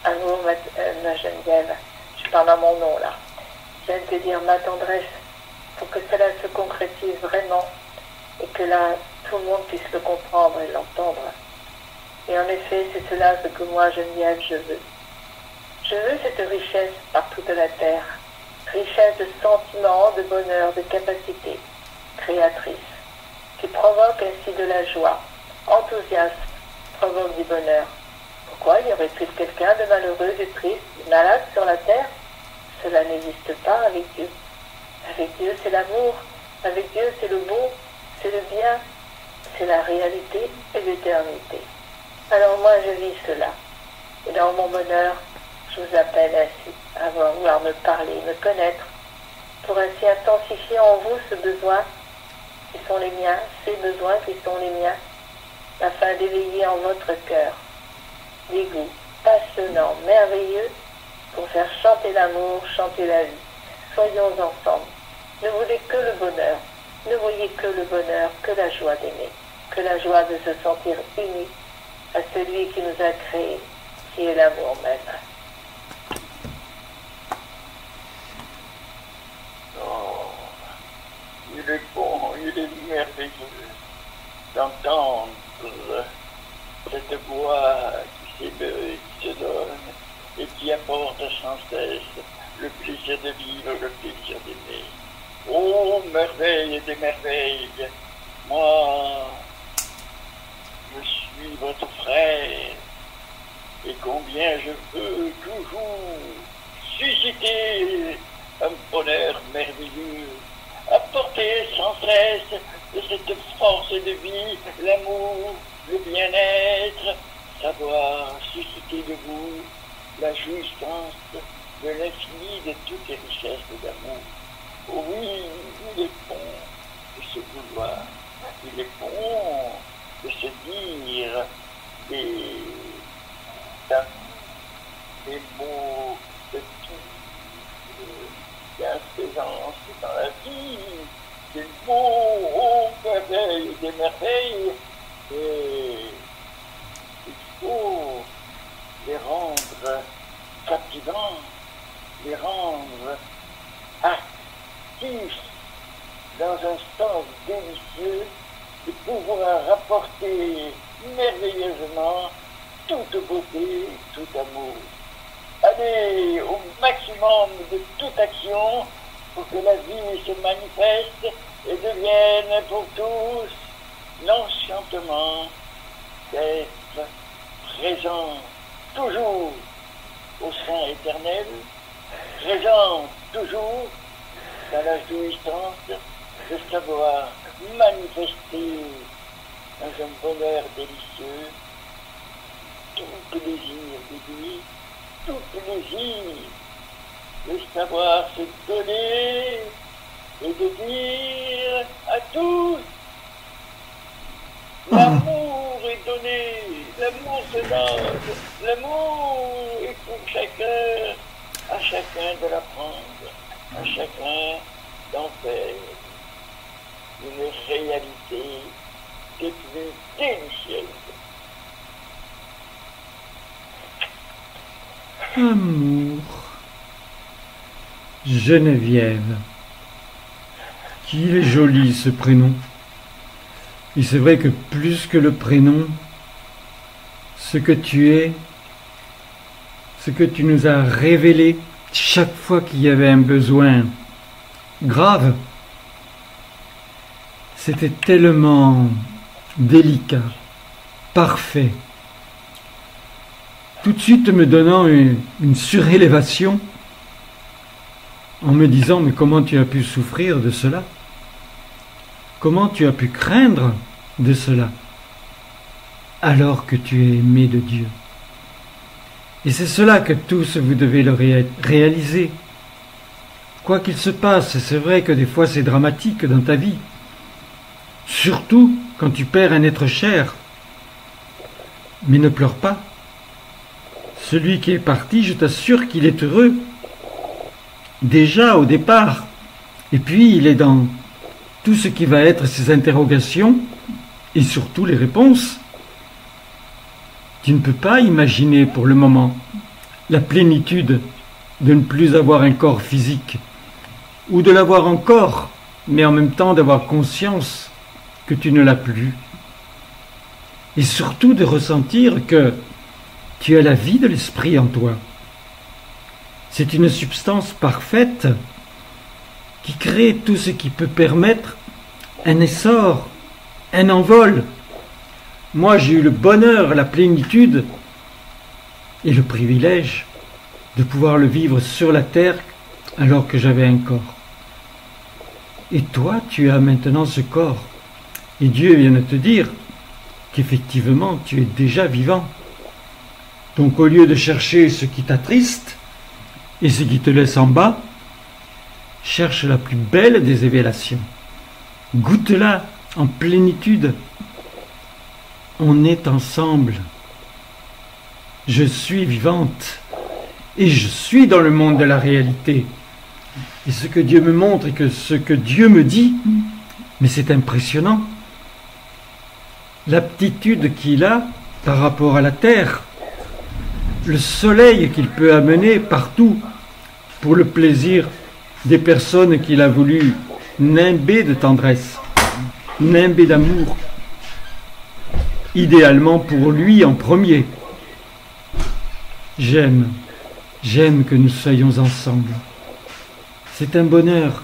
amour, ma Geneviève, je parle à mon nom là. Je viens de te dire ma tendresse pour que cela se concrétise vraiment et que là, tout le monde puisse le comprendre et l'entendre. Et en effet, c'est cela ce que moi, Geneviève, je veux. Je veux cette richesse par toute la terre, richesse de sentiments, de bonheur, de capacités créatrices, qui provoque ainsi de la joie, enthousiasme, provoque du bonheur. Pourquoi y aurait-il quelqu'un de malheureux, de triste, de malade sur la terre? Cela n'existe pas avec Dieu. Avec Dieu, c'est l'amour. Avec Dieu, c'est le beau, c'est le bien, c'est la réalité et l'éternité. Alors moi, je vis cela. Et dans mon bonheur, je vous appelle ainsi à vouloir me parler, me connaître, pour ainsi intensifier en vous ce besoin qui sont les miens, ces besoins qui sont les miens, afin d'éveiller en votre cœur des goûts passionnants, merveilleux, pour faire chanter l'amour, chanter la vie. Soyons ensemble. Ne voulez que le bonheur. Ne voyez que le bonheur, que la joie d'aimer, que la joie de se sentir unis à celui qui nous a créés, qui est l'amour même. Oh, il est bon, il est merveilleux d'entendre cette voix qui s'émeut, qui se donne et qui apporte sans cesse le plaisir de vivre, le plaisir d'aimer. Oh, merveille des merveilles, moi, je suis votre frère, et combien je veux toujours susciter un bonheur merveilleux, apporter sans cesse de cette force de vie, l'amour, le bien-être, savoir susciter de vous la jouissance de l'infini de toutes les richesses d'amour. Oh oui, il est bon de se vouloir, il est bon de se dire des mots de bienfaisance dans la vie, des mots, oh, merveilles, des merveilles, et il faut les rendre captivants, les rendre actifs dans un sens délicieux de pouvoir rapporter merveilleusement toute beauté, tout amour. Allez au maximum de toute action pour que la vie se manifeste et devienne pour tous l'enchantement d'être présent toujours au sein éternel, présent toujours dans la jouissance de savoir manifester dans un bonheur délicieux tout plaisir de vie, tout plaisir de savoir se donner et de dire à tous l'amour est donné, l'amour se donne, l'amour est pour à chacun de l'apprendre, à chacun d'en faire une réalité des plus délicieuses. Amour. Geneviève. Qu'il est joli ce prénom. Et c'est vrai que plus que le prénom, ce que tu es, ce que tu nous as révélé chaque fois qu'il y avait un besoin grave, c'était tellement délicat, parfait, tout de suite me donnant une surélévation en me disant mais comment tu as pu souffrir de cela? Comment tu as pu craindre de cela alors que tu es aimé de Dieu? Et c'est cela que tous vous devez le réaliser. Quoi qu'il se passe, c'est vrai que des fois c'est dramatique dans ta vie, surtout quand tu perds un être cher. Mais ne pleure pas. Celui qui est parti, je t'assure qu'il est heureux, déjà au départ. Et puis il est dans tout ce qui va être ses interrogations et surtout les réponses. Tu ne peux pas imaginer pour le moment la plénitude de ne plus avoir un corps physique, ou de l'avoir encore, mais en même temps d'avoir conscience que tu ne l'as plus. Et surtout de ressentir que tu as la vie de l'esprit en toi. C'est une substance parfaite qui crée tout ce qui peut permettre un essor, un envol. Moi, j'ai eu le bonheur, la plénitude et le privilège de pouvoir le vivre sur la terre alors que j'avais un corps. Et toi, tu as maintenant ce corps. Et Dieu vient de te dire qu'effectivement, tu es déjà vivant. Donc, au lieu de chercher ce qui t'attriste et ce qui te laisse en bas, cherche la plus belle des révélations. Goûte-la en plénitude. On est ensemble. Je suis vivante et je suis dans le monde de la réalité. Et ce que Dieu me montre et que ce que Dieu me dit, mais c'est impressionnant. L'aptitude qu'il a par rapport à la terre, le soleil qu'il peut amener partout pour le plaisir des personnes qu'il a voulu nimber de tendresse, nimber d'amour, idéalement pour lui en premier. J'aime que nous soyons ensemble. C'est un bonheur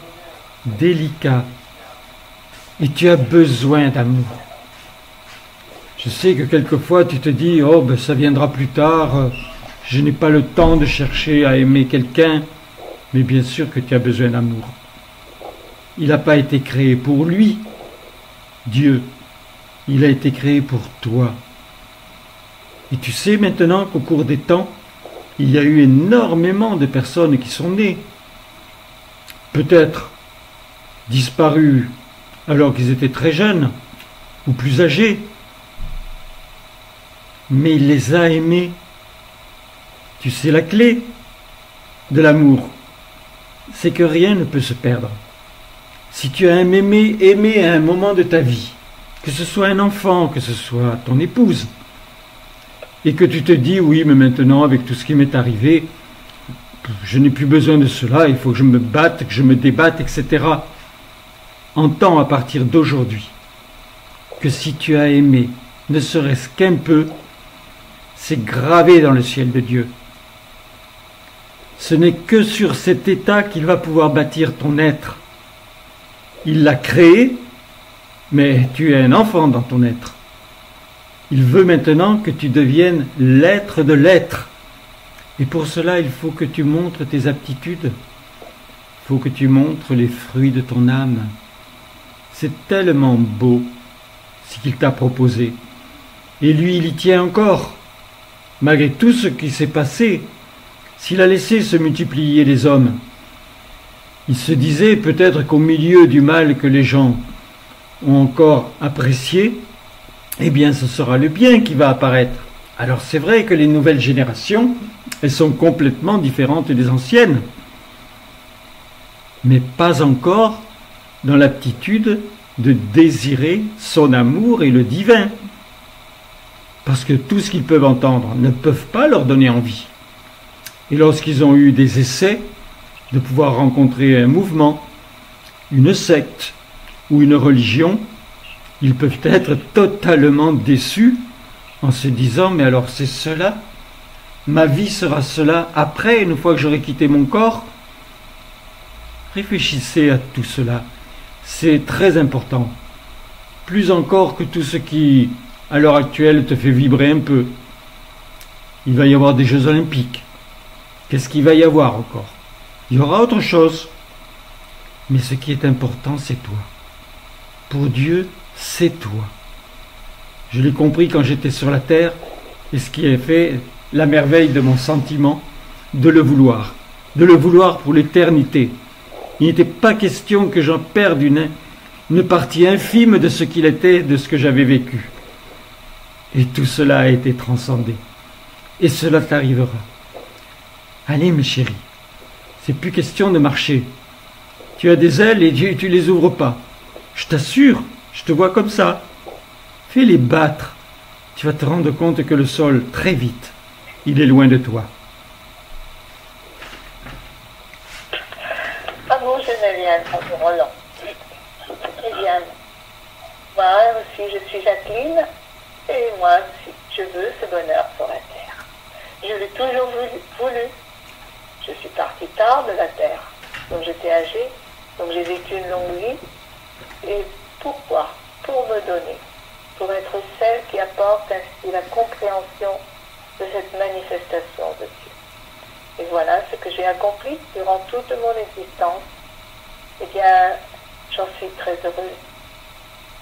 délicat et tu as besoin d'amour. Je sais que quelquefois tu te dis « Oh, ben ça viendra plus tard, je n'ai pas le temps de chercher à aimer quelqu'un. » Mais bien sûr que tu as besoin d'amour. Il n'a pas été créé pour lui, Dieu. Il a été créé pour toi. Et tu sais maintenant qu'au cours des temps, il y a eu énormément de personnes qui sont nées, peut-être disparues alors qu'ils étaient très jeunes ou plus âgés, mais il les a aimés. Tu sais la clé de l'amour, c'est que rien ne peut se perdre. Si tu as aimé à un moment de ta vie, que ce soit un enfant, que ce soit ton épouse, et que tu te dis, oui, mais maintenant, avec tout ce qui m'est arrivé, je n'ai plus besoin de cela, il faut que je me batte, que je me débatte, etc. Entends à partir d'aujourd'hui que si tu as aimé, ne serait-ce qu'un peu, c'est gravé dans le ciel de Dieu. Ce n'est que sur cet état qu'il va pouvoir bâtir ton être. Il l'a créé, mais tu es un enfant dans ton être. Il veut maintenant que tu deviennes l'être de l'être. Et pour cela, il faut que tu montres tes aptitudes. Il faut que tu montres les fruits de ton âme. C'est tellement beau ce qu'il t'a proposé. Et lui, il y tient encore. Malgré tout ce qui s'est passé, s'il a laissé se multiplier les hommes, il se disait peut-être qu'au milieu du mal que les gens ont encore apprécié, eh bien ce sera le bien qui va apparaître. Alors c'est vrai que les nouvelles générations, elles sont complètement différentes des anciennes, mais pas encore dans l'aptitude de désirer son amour et le divin. Parce que tout ce qu'ils peuvent entendre ne peuvent pas leur donner envie. Et lorsqu'ils ont eu des essais de pouvoir rencontrer un mouvement, une secte ou une religion, ils peuvent être totalement déçus en se disant « Mais alors c'est cela? Ma vie sera cela après, une fois que j'aurai quitté mon corps ?» Réfléchissez à tout cela. C'est très important. Plus encore que tout ce qui, à l'heure actuelle, te fait vibrer un peu. Il va y avoir des Jeux Olympiques. Qu'est-ce qu'il va y avoir encore? Il y aura autre chose. Mais ce qui est important, c'est toi. Pour Dieu, c'est toi. Je l'ai compris quand j'étais sur la terre, et ce qui a fait la merveille de mon sentiment, de le vouloir pour l'éternité. Il n'était pas question que j'en perde une partie infime de ce qu'il était, de ce que j'avais vécu. Et tout cela a été transcendé. Et cela t'arrivera. Allez, mes chéris, c'est plus question de marcher. Tu as des ailes et tu les ouvres pas. Je t'assure, je te vois comme ça. Fais-les battre. Tu vas te rendre compte que le sol, très vite, il est loin de toi. Amour, je Viviane, amour Roland. Viviane, moi aussi je suis Jacqueline, et moi aussi je veux ce bonheur sur la terre. Je l'ai toujours voulu. Je suis partie tard de la terre, donc j'étais âgée, donc j'ai vécu une longue vie. Et pourquoi? Pour me donner, pour être celle qui apporte ainsi la compréhension de cette manifestation de Dieu. Et voilà ce que j'ai accompli durant toute mon existence. Eh bien, j'en suis très heureuse.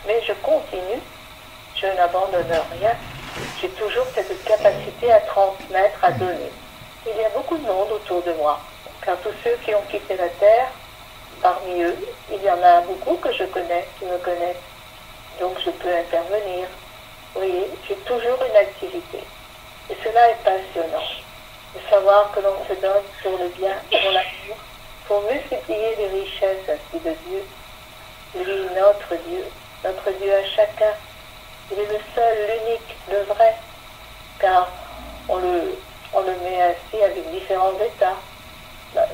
Mais je continue, je n'abandonne rien. J'ai toujours cette capacité à transmettre, à donner. Il y a beaucoup de monde autour de moi, car tous ceux qui ont quitté la terre, parmi eux, il y en a beaucoup que je connais, qui me connaissent. Donc je peux intervenir. Vous voyez, j'ai toujours une activité. Et cela est passionnant. De savoir que l'on se donne pour le bien, pour l'amour, pour multiplier les richesses ainsi de Dieu. Lui, notre Dieu à chacun. Il est le seul, l'unique, le vrai, car on le met ainsi avec différents états.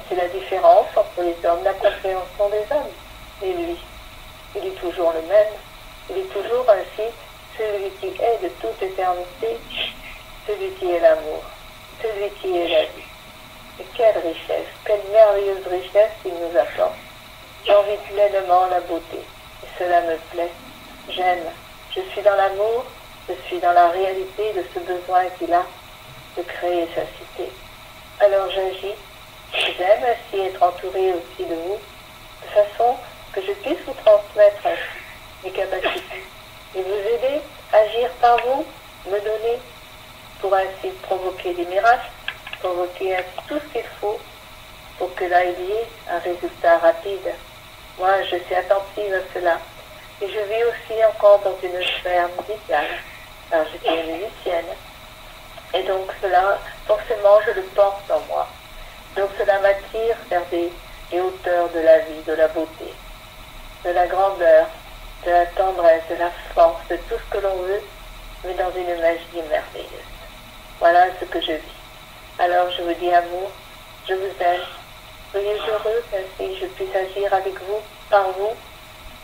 C'est la différence entre les hommes, la compréhension des hommes. Et lui, il est toujours le même. Il est toujours ainsi celui qui est de toute éternité, celui qui est l'amour, celui qui est la vie. Et quelle richesse, quelle merveilleuse richesse il nous apporte. J'en vis pleinement la beauté. Et cela me plaît. J'aime. Je suis dans l'amour, je suis dans la réalité de ce besoin qu'il a de créer sa cité. Alors j'agis. J'aime ainsi être entourée aussi de vous, de façon que je puisse vous transmettre ainsi mes capacités et vous aider à agir par vous, me donner, pour ainsi provoquer des miracles, provoquer ainsi tout ce qu'il faut pour que là il y ait un résultat rapide. Moi, je suis attentive à cela. Et je vis aussi encore dans une sphère musicale, car j'étais musicienne. Et donc cela, forcément, je le porte en moi. Donc cela m'attire vers des hauteurs de la vie, de la beauté, de la grandeur, de la tendresse, de la force, de tout ce que l'on veut, mais dans une magie merveilleuse. Voilà ce que je vis. Alors je vous dis amour, je vous aime. Soyez heureux qu'ainsi je puisse agir avec vous, par vous,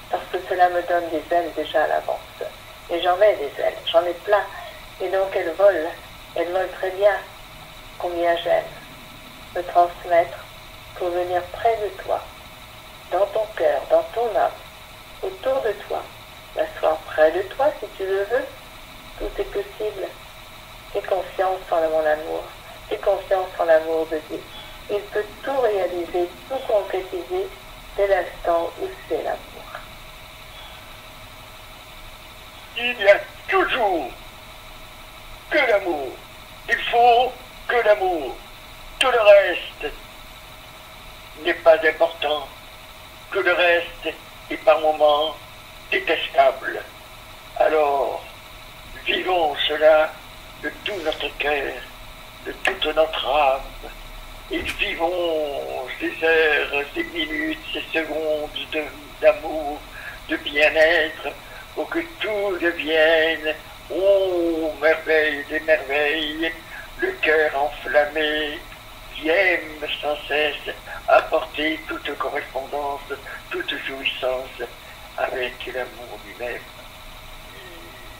parce que cela me donne des ailes déjà à l'avance. Et j'en ai des ailes, j'en ai plein. Et donc elles volent très bien. Combien j'aime me transmettre pour venir près de toi, dans ton cœur, dans ton âme, autour de toi, m'asseoir près de toi si tu le veux. Tout est possible. Aie confiance en mon amour, aie confiance en l'amour de Dieu. Il peut tout réaliser, tout concrétiser dès l'instant où c'est l'amour. Il n'y a toujours que l'amour. Il faut que l'amour. Tout le reste n'est pas important. Que le reste est par moments détestable. Alors, vivons cela de tout notre cœur de toute notre âme. Et vivons ces heures, ces minutes, ces secondes d'amour, de bien-être, pour que tout devienne, oh, merveille des merveilles, le cœur enflammé, qui aime sans cesse apporter toute correspondance, toute jouissance avec l'amour lui-même.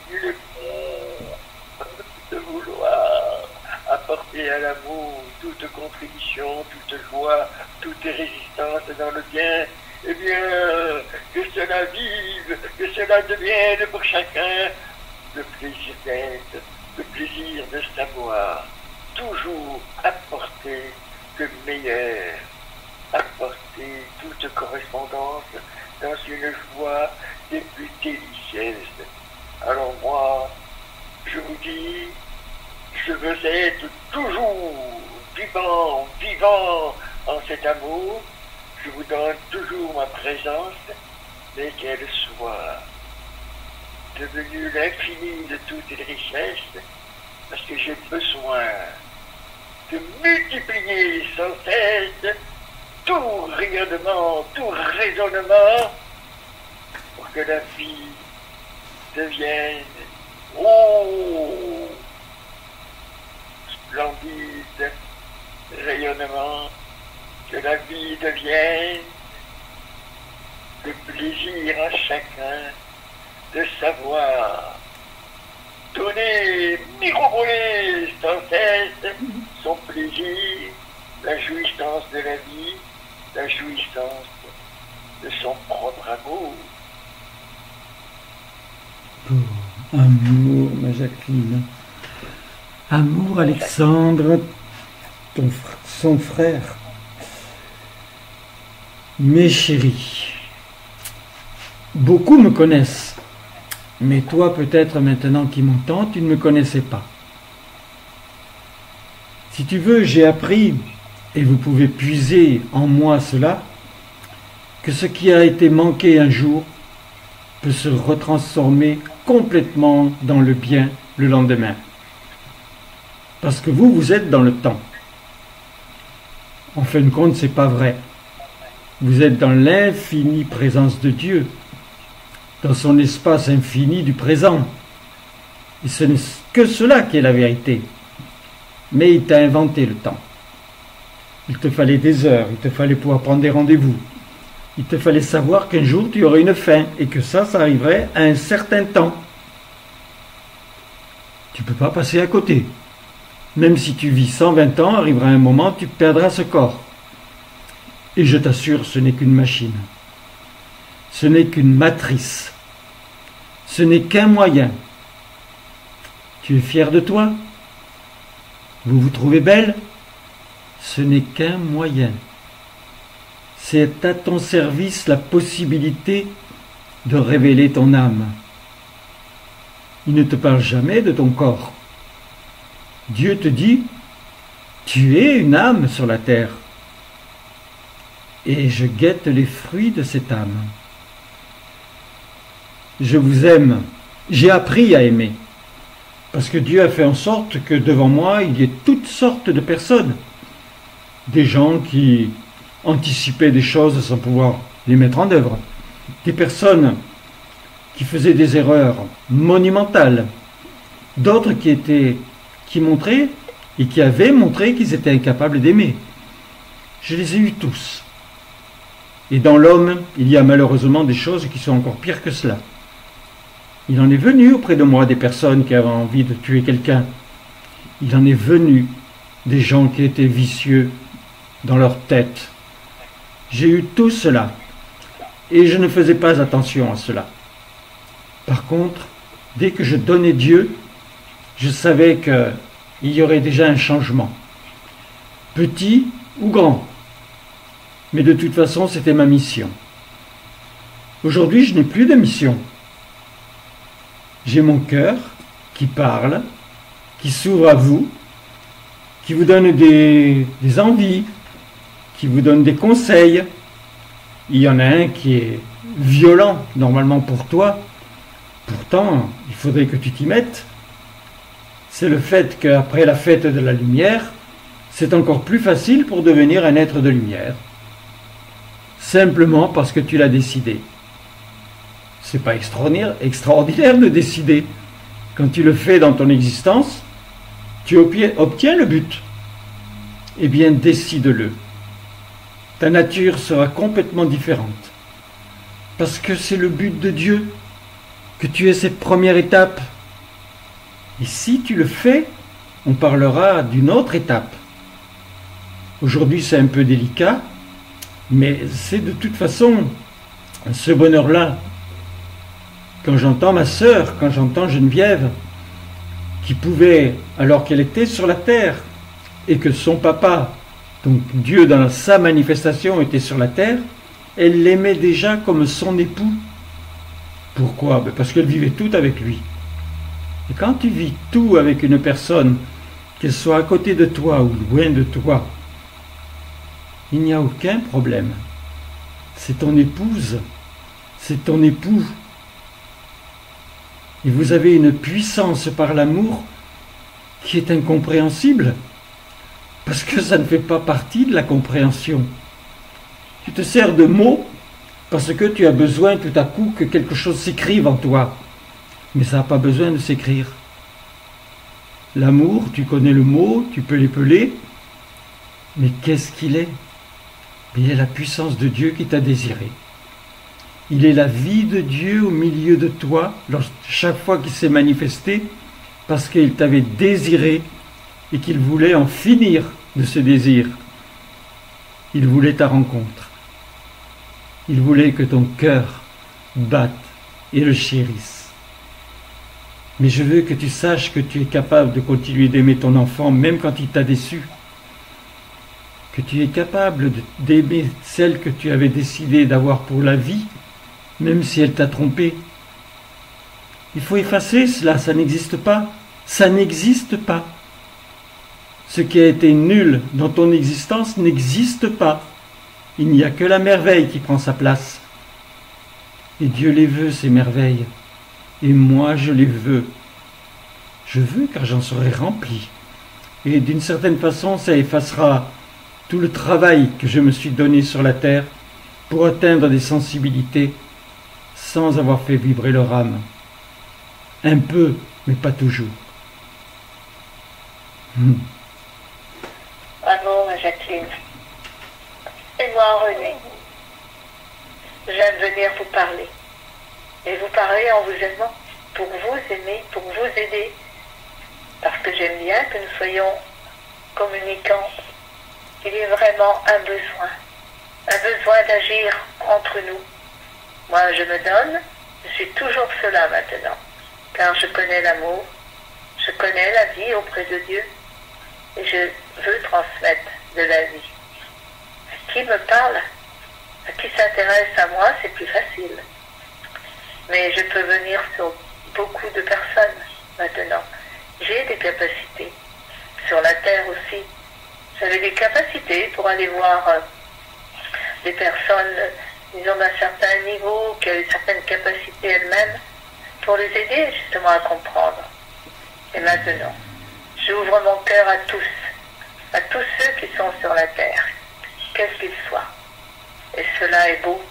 Il est bon de vouloir apporter à l'amour toute contribution, toute joie, toute résistance dans le bien. Eh bien, que cela vive, que cela devienne pour chacun le plaisir d'être, le plaisir de savoir, toujours apporter le meilleur, apporter toute correspondance dans une joie des plus délicieuses. Alors moi, je vous dis, je veux être toujours vivant en cet amour. Je vous donne toujours ma présence, mais qu'elle soit devenue l'infini de toutes les richesses, parce que j'ai besoin de multiplier sans cesse tout rayonnement, tout raisonnement, pour que la vie devienne, oh, splendide rayonnement, que la vie devienne le plaisir à chacun de savoir donner, miroboler sans cesse son plaisir, la jouissance de la vie, la jouissance de son propre amour. Oh, amour, ma Jacqueline. Amour, Alexandre, son frère. Mes chéris, beaucoup me connaissent, mais toi peut-être maintenant qui m'entends, tu ne me connaissais pas. Si tu veux, j'ai appris, et vous pouvez puiser en moi cela, que ce qui a été manqué un jour peut se retransformer complètement dans le bien le lendemain. Parce que vous êtes dans le temps. En fin de compte, c'est pas vrai. Vous êtes dans l'infinie présence de Dieu, dans son espace infini du présent. Et ce n'est que cela qui est la vérité. Mais il t'a inventé le temps. Il te fallait des heures, il te fallait pouvoir prendre des rendez-vous. Il te fallait savoir qu'un jour tu aurais une fin et que ça arriverait à un certain temps. Tu ne peux pas passer à côté. Même si tu vis 120 ans, arrivera un moment, tu perdras ce corps. Et je t'assure, ce n'est qu'une machine. Ce n'est qu'une matrice. Ce n'est qu'un moyen. Tu es fier de toi? Vous vous trouvez belle? Ce n'est qu'un moyen. C'est à ton service la possibilité de révéler ton âme. Il ne te parle jamais de ton corps. Dieu te dit, tu es une âme sur la terre. Et je guette les fruits de cette âme. Je vous aime. J'ai appris à aimer. Parce que Dieu a fait en sorte que devant moi, il y ait toutes sortes de personnes. Des gens qui anticipaient des choses sans pouvoir les mettre en œuvre. Des personnes qui faisaient des erreurs monumentales. D'autres qui montraient et qui avaient montré qu'ils étaient incapables d'aimer. Je les ai eus tous. Et dans l'homme, il y a malheureusement des choses qui sont encore pires que cela. Il en est venu auprès de moi des personnes qui avaient envie de tuer quelqu'un. Il en est venu des gens qui étaient vicieux dans leur tête. J'ai eu tout cela. Et je ne faisais pas attention à cela. Par contre, dès que je donnais Dieu, je savais qu'il y aurait déjà un changement. Petit ou grand. Mais de toute façon, c'était ma mission. Aujourd'hui, je n'ai plus de mission. J'ai mon cœur qui parle, qui s'ouvre à vous, qui vous donne des envies, qui vous donne des conseils. Il y en a un qui est violent, normalement pour toi. Pourtant, il faudrait que tu t'y mettes. c'est le fait qu'après la fête de la lumière, c'est encore plus facile pour devenir un être de lumière. Simplement parce que tu l'as décidé. C'est pas extraordinaire de décider. Quand tu le fais dans ton existence, tu obtiens le but. Eh bien, décide-le. Ta nature sera complètement différente. Parce que c'est le but de Dieu, que tu aies cette première étape. Et si tu le fais, on parlera d'une autre étape. Aujourd'hui, c'est un peu délicat, mais c'est de toute façon ce bonheur-là. Quand j'entends ma sœur, quand j'entends Geneviève, qui pouvait, alors qu'elle était sur la terre, et que son papa, donc Dieu dans sa manifestation, était sur la terre, elle l'aimait déjà comme son époux. Pourquoi? Parce qu'elle vivait tout avec lui. Et quand tu vis tout avec une personne, qu'elle soit à côté de toi ou loin de toi, il n'y a aucun problème. C'est ton épouse, c'est ton époux. Et vous avez une puissance par l'amour qui est incompréhensible, parce que ça ne fait pas partie de la compréhension. Tu te sers de mots parce que tu as besoin tout à coup que quelque chose s'écrive en toi. Mais ça n'a pas besoin de s'écrire. L'amour, tu connais le mot, tu peux l'épeler, mais qu'est-ce qu'il est? Il est la puissance de Dieu qui t'a désiré. Il est la vie de Dieu au milieu de toi, chaque fois qu'il s'est manifesté, parce qu'il t'avait désiré et qu'il voulait en finir de ce désir. Il voulait ta rencontre. Il voulait que ton cœur batte et le chérisse. Mais je veux que tu saches que tu es capable de continuer d'aimer ton enfant même quand il t'a déçu. Que tu es capable d'aimer celle que tu avais décidé d'avoir pour la vie, même si elle t'a trompé. Il faut effacer cela, ça n'existe pas. Ça n'existe pas. Ce qui a été nul dans ton existence n'existe pas. Il n'y a que la merveille qui prend sa place. Et Dieu les veut, ces merveilles. Et moi, je les veux. Je veux car j'en serai rempli. Et d'une certaine façon, ça effacera tout le travail que je me suis donné sur la terre pour atteindre des sensibilités sans avoir fait vibrer leur âme. Un peu, mais pas toujours. Amour, Jacqueline. Et moi, René. J'aime venir vous parler. Et vous parler en vous aimant, pour vous aimer, pour vous aider. Parce que j'aime bien que nous soyons communicants. Il y a vraiment un besoin d'agir entre nous. Moi, je me donne, je suis toujours cela maintenant, car je connais l'amour, je connais la vie auprès de Dieu, et je veux transmettre de la vie. Qui me parle, qui s'intéresse à moi, c'est plus facile. Mais je peux venir sur beaucoup de personnes maintenant. J'ai des capacités. Sur la terre aussi. J'avais des capacités pour aller voir des personnes, disons, d'un certain niveau, qui avaient certaines capacités elles-mêmes, pour les aider justement à comprendre. Et maintenant, j'ouvre mon cœur à tous ceux qui sont sur la terre, quels qu'ils soient. Et cela est beau,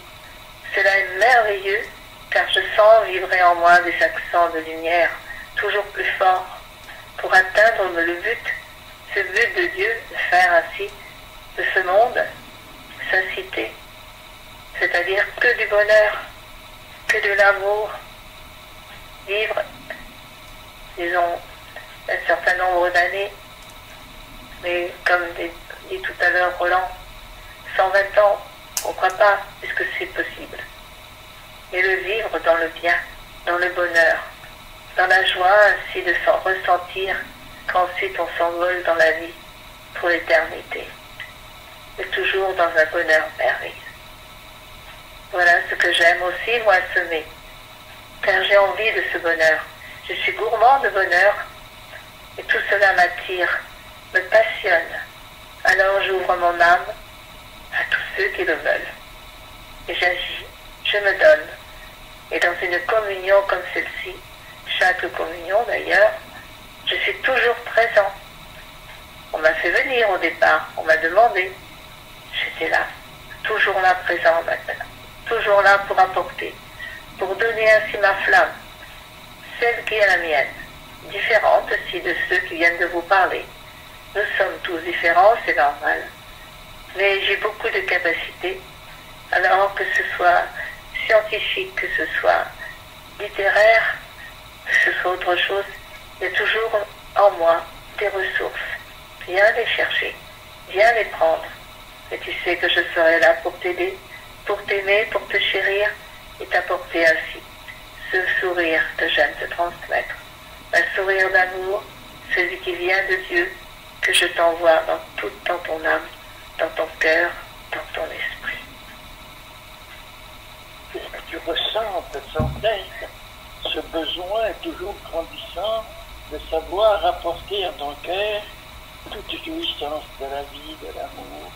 cela est merveilleux, car je sens vibrer en moi des accents de lumière toujours plus forts pour atteindre le but, ce but de Dieu, de faire ainsi de ce monde sa cité, c'est-à-dire que du bonheur, que de l'amour, vivre, disons, un certain nombre d'années, mais comme dit tout à l'heure Roland, 120 ans, pourquoi pas, puisque c'est possible. Et le vivre dans le bien, dans le bonheur, dans la joie ainsi de s'en ressentir qu'ensuite on s'envole dans la vie pour l'éternité. Et toujours dans un bonheur merveilleux. Voilà ce que j'aime aussi, moi, semer. Car j'ai envie de ce bonheur. Je suis gourmand de bonheur et tout cela m'attire, me passionne. Alors j'ouvre mon âme à tous ceux qui le veulent. Et j'agis, je me donne. Et dans une communion comme celle-ci, chaque communion d'ailleurs, Je suis toujours présent. On m'a fait venir au départ, on m'a demandé. J'étais là, toujours là présent maintenant. Toujours là pour apporter, pour donner ainsi ma flamme, celle qui est la mienne, différente aussi de ceux qui viennent de vous parler. Nous sommes tous différents, c'est normal. Mais j'ai beaucoup de capacités, alors que ce soit scientifique, que ce soit littéraire, que ce soit autre chose, il y a toujours en moi des ressources. Viens les chercher, viens les prendre. Et tu sais que je serai là pour t'aider, pour t'aimer, pour te chérir et t'apporter ainsi ce sourire que j'aime te transmettre. Un sourire d'amour, celui qui vient de Dieu, que je t'envoie dans ton âme, dans ton cœur, dans ton esprit. Qu'est-ce que tu ressens de sans cesse, ce besoin toujours grandissant de savoir apporter à ton cœur toute jouissance de la vie, de l'amour,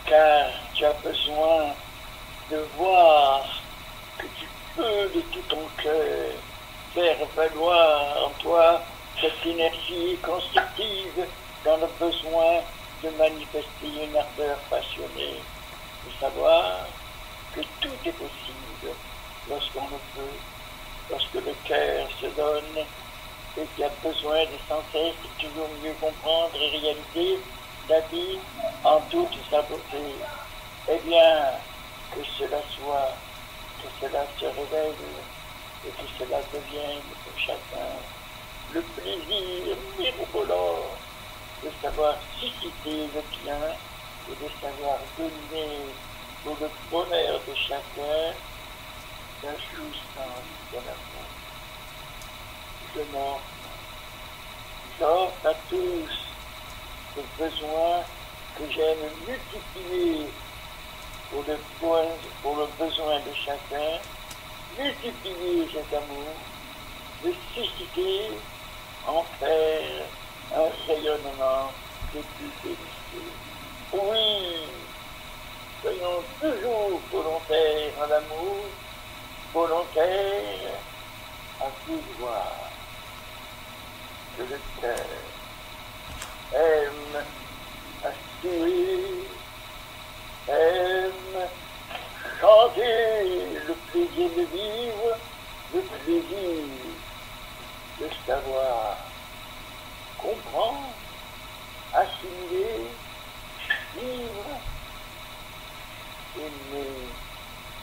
car tu as besoin de voir que tu peux de tout ton cœur faire valoir en toi cette énergie constructive dans le besoin de manifester une ardeur passionnée, de savoir que tout est possible lorsqu'on le peut, lorsque le cœur se donne et qu'il y a besoin de sans cesse de toujours mieux comprendre et réaliser la vie en toute sa beauté. Eh bien, que cela soit, que cela se révèle et que cela devienne pour chacun le plaisir mirobolant de savoir susciter le bien et de savoir donner pour le bonheur de chacun la jouissance de l'amour. J'offre à tous ce besoin que j'aime multiplier pour le besoin de chacun, multiplier cet amour, de susciter, en faire un rayonnement de plus délicieux. Oui, soyons toujours volontaires en amour, volontaires à vouloir que le cœur aime aspirer, aime chanter le plaisir de vivre, le plaisir de savoir comprendre, assimiler, vivre, aimer,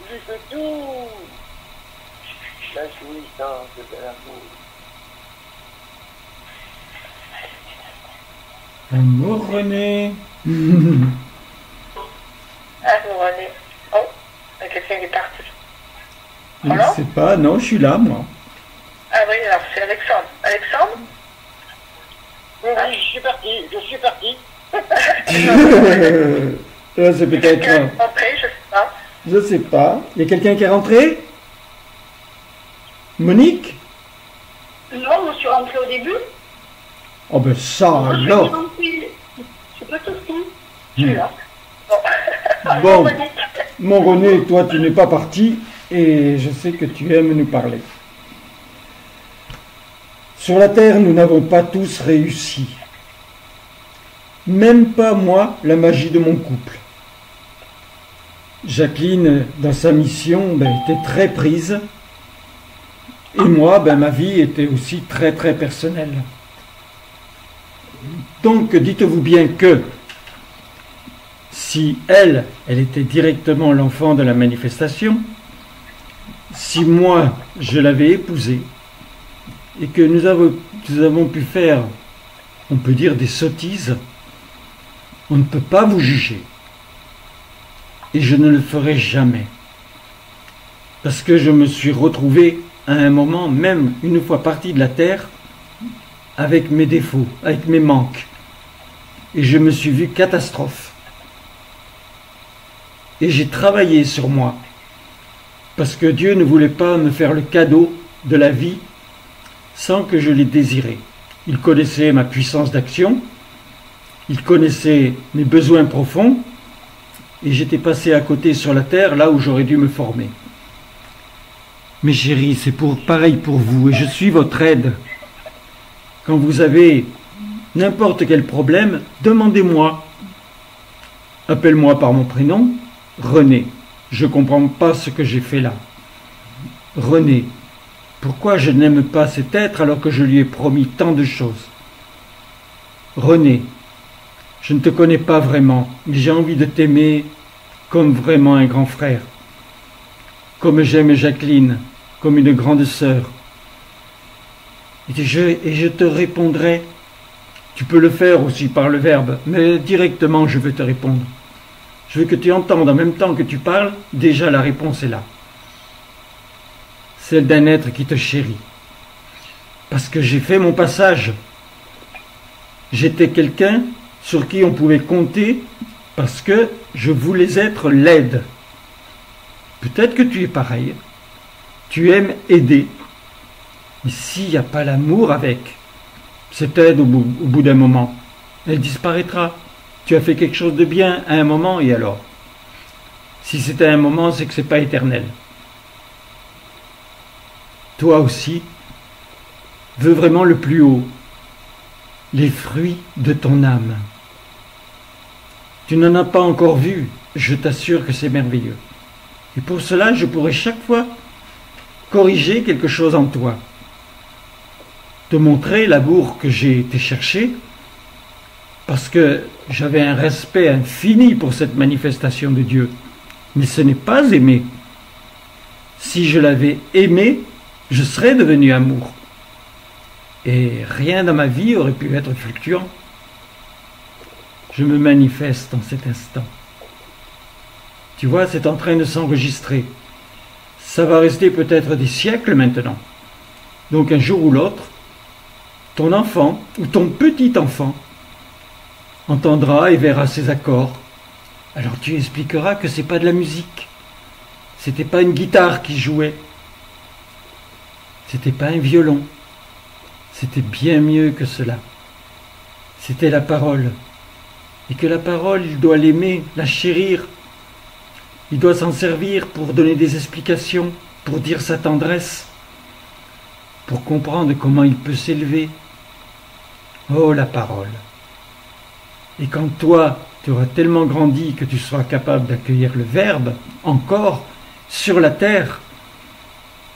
plus que tout, la jouissance de l'amour. Amour, René. Amour, René. Oh, il y a quelqu'un qui est parti. Je ne sais pas, non, je suis là, moi. Ah oui, alors c'est Alexandre. Alexandre? Oui, je suis parti. C'est peut-être... Quelqu'un est rentré, je sais pas. Je sais pas. Il y a quelqu'un qui est rentré? Monique? Non, je suis rentrée au début. Oh ben ça Moi, je suis alors. rentrée. Je sais pas tout ce je suis là. Bon, mon René, toi tu n'es pas parti et je sais que tu aimes nous parler. Sur la terre, nous n'avons pas tous réussi. Même pas moi, la magie de mon couple. Jacqueline, dans sa mission, était très prise. Et moi, ma vie était aussi très très personnelle. Donc, dites-vous bien que si elle était directement l'enfant de la manifestation, si moi, je l'avais épousée, et que nous avons pu faire, on peut dire, des sottises, on ne peut pas vous juger. Et je ne le ferai jamais. Parce que je me suis retrouvé à un moment, même une fois parti de la terre, avec mes défauts, avec mes manques. Et je me suis vu catastrophe. Et j'ai travaillé sur moi. Parce que Dieu ne voulait pas me faire le cadeau de la vie sans que je l'ai désiré. Il connaissait ma puissance d'action, il connaissait mes besoins profonds, et j'étais passé à côté sur la terre, là où j'aurais dû me former. Mes chéris, c'est pareil pour vous, et je suis votre aide. Quand vous avez n'importe quel problème, demandez-moi. Appelle-moi par mon prénom, René. Je ne comprends pas ce que j'ai fait là. René, pourquoi je n'aime pas cet être alors que je lui ai promis tant de choses? René, je ne te connais pas vraiment, mais j'ai envie de t'aimer comme vraiment un grand frère, comme j'aime Jacqueline, comme une grande sœur. Et je te répondrai. Tu peux le faire aussi par le verbe, mais directement je veux te répondre. Je veux que tu entendes en même temps que tu parles, déjà la réponse est là. Celle d'un être qui te chérit. Parce que j'ai fait mon passage. J'étais quelqu'un sur qui on pouvait compter parce que je voulais être l'aide. Peut-être que tu es pareil. Tu aimes aider. Mais s'il n'y a pas l'amour avec, cette aide au bout d'un moment, elle disparaîtra. Tu as fait quelque chose de bien à un moment et alors? Si c'est à un moment, c'est que ce n'est pas éternel. Toi aussi, veux vraiment le plus haut, les fruits de ton âme. Tu n'en as pas encore vu, je t'assure que c'est merveilleux. Et pour cela, je pourrais chaque fois corriger quelque chose en toi, te montrer l'amour que j'ai été chercher, parce que j'avais un respect infini pour cette manifestation de Dieu. Mais ce n'est pas aimer. Si je l'avais aimé, je serais devenu amour. Et rien dans ma vie aurait pu être fluctuant. Je me manifeste en cet instant. Tu vois, c'est en train de s'enregistrer. Ça va rester peut-être des siècles maintenant. Donc un jour ou l'autre, ton enfant ou ton petit-enfant entendra et verra ces accords. Alors tu expliqueras que c'est pas de la musique. C'était pas une guitare qui jouait. C'était pas un violon. C'était bien mieux que cela. C'était la parole. Et que la parole, il doit l'aimer, la chérir. Il doit s'en servir pour donner des explications, pour dire sa tendresse, pour comprendre comment il peut s'élever. Oh, la parole! Et quand toi, tu auras tellement grandi que tu seras capable d'accueillir le Verbe, encore, sur la terre,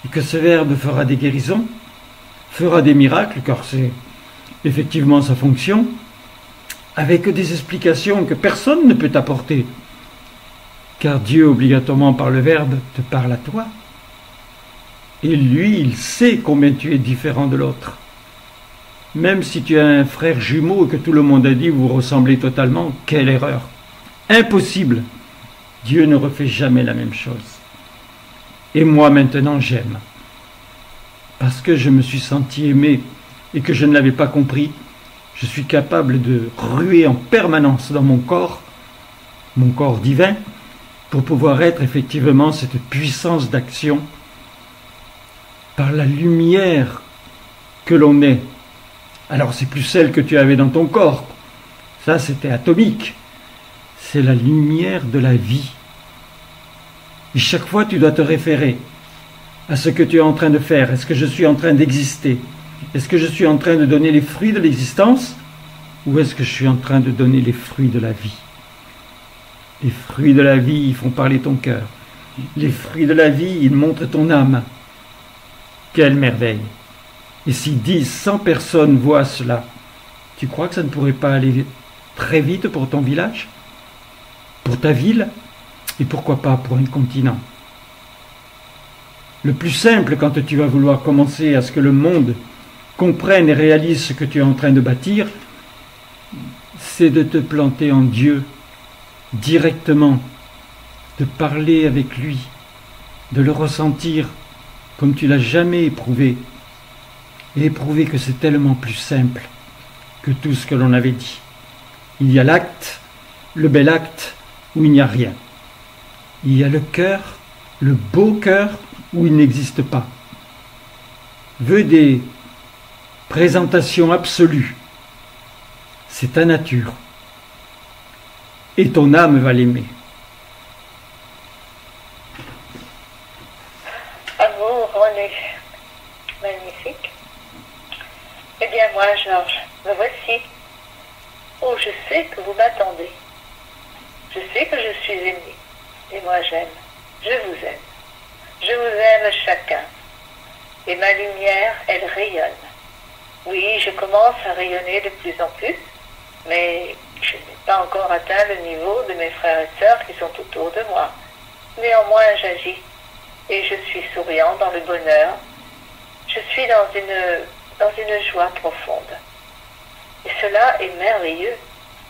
et que ce Verbe fera des guérisons, fera des miracles, car c'est effectivement sa fonction, avec des explications que personne ne peut t'apporter, car Dieu, obligatoirement par le Verbe, te parle à toi. Et lui, il sait combien tu es différent de l'autre. Même si tu as un frère jumeau et que tout le monde a dit vous ressemblez totalement, quelle erreur! Impossible! Dieu ne refait jamais la même chose. Et moi maintenant j'aime. Parce que je me suis senti aimé et que je ne l'avais pas compris, je suis capable de ruer en permanence dans mon corps divin, pour pouvoir être effectivement cette puissance d'action par la lumière que l'on est. Alors c'est plus celle que tu avais dans ton corps, ça c'était atomique, c'est la lumière de la vie. Et chaque fois tu dois te référer à ce que tu es en train de faire. Est-ce que je suis en train d'exister? Est-ce que je suis en train de donner les fruits de l'existence? Ou est-ce que je suis en train de donner les fruits de la vie? Les fruits de la vie, ils font parler ton cœur. Les fruits de la vie, ils montrent ton âme. Quelle merveille! Et si 10, 100 personnes voient cela, tu crois que ça ne pourrait pas aller très vite pour ton village? Pour ta ville? Et pourquoi pas pour un continent? Le plus simple quand tu vas vouloir commencer à ce que le monde comprenne et réalise ce que tu es en train de bâtir, c'est de te planter en Dieu directement, de parler avec lui, de le ressentir comme tu l'as jamais éprouvé, et éprouver que c'est tellement plus simple que tout ce que l'on avait dit. Il y a l'acte, le bel acte, où il n'y a rien. Il y a le cœur, le beau cœur, où il n'existe pas. Veux des présentations absolues. C'est ta nature. Et ton âme va l'aimer. Amour, René. Magnifique. Eh bien, moi, je sais que je suis aimée. Et moi j'aime. Je vous aime. Je vous aime chacun. Et ma lumière, elle rayonne. Oui, je commence à rayonner de plus en plus, mais je n'ai pas encore atteint le niveau de mes frères et sœurs qui sont autour de moi. Néanmoins, j'agis et je suis souriant dans le bonheur. Je suis dans une joie profonde. Et cela est merveilleux,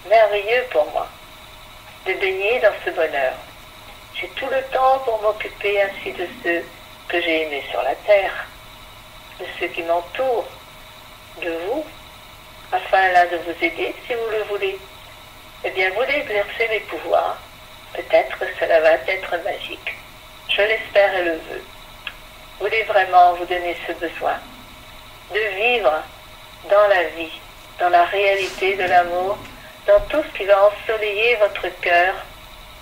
merveilleux pour moi, de baigner dans ce bonheur. J'ai tout le temps pour m'occuper ainsi de ceux que j'ai aimés sur la terre, de ceux qui m'entourent, de vous, afin là de vous aider si vous le voulez. Eh bien, vous exercez mes pouvoirs. Peut-être que cela va être magique. Je l'espère et le veux. Vous voulez vraiment vous donner ce besoin de vivre dans la vie, dans la réalité de l'amour, dans tout ce qui va ensoleiller votre cœur,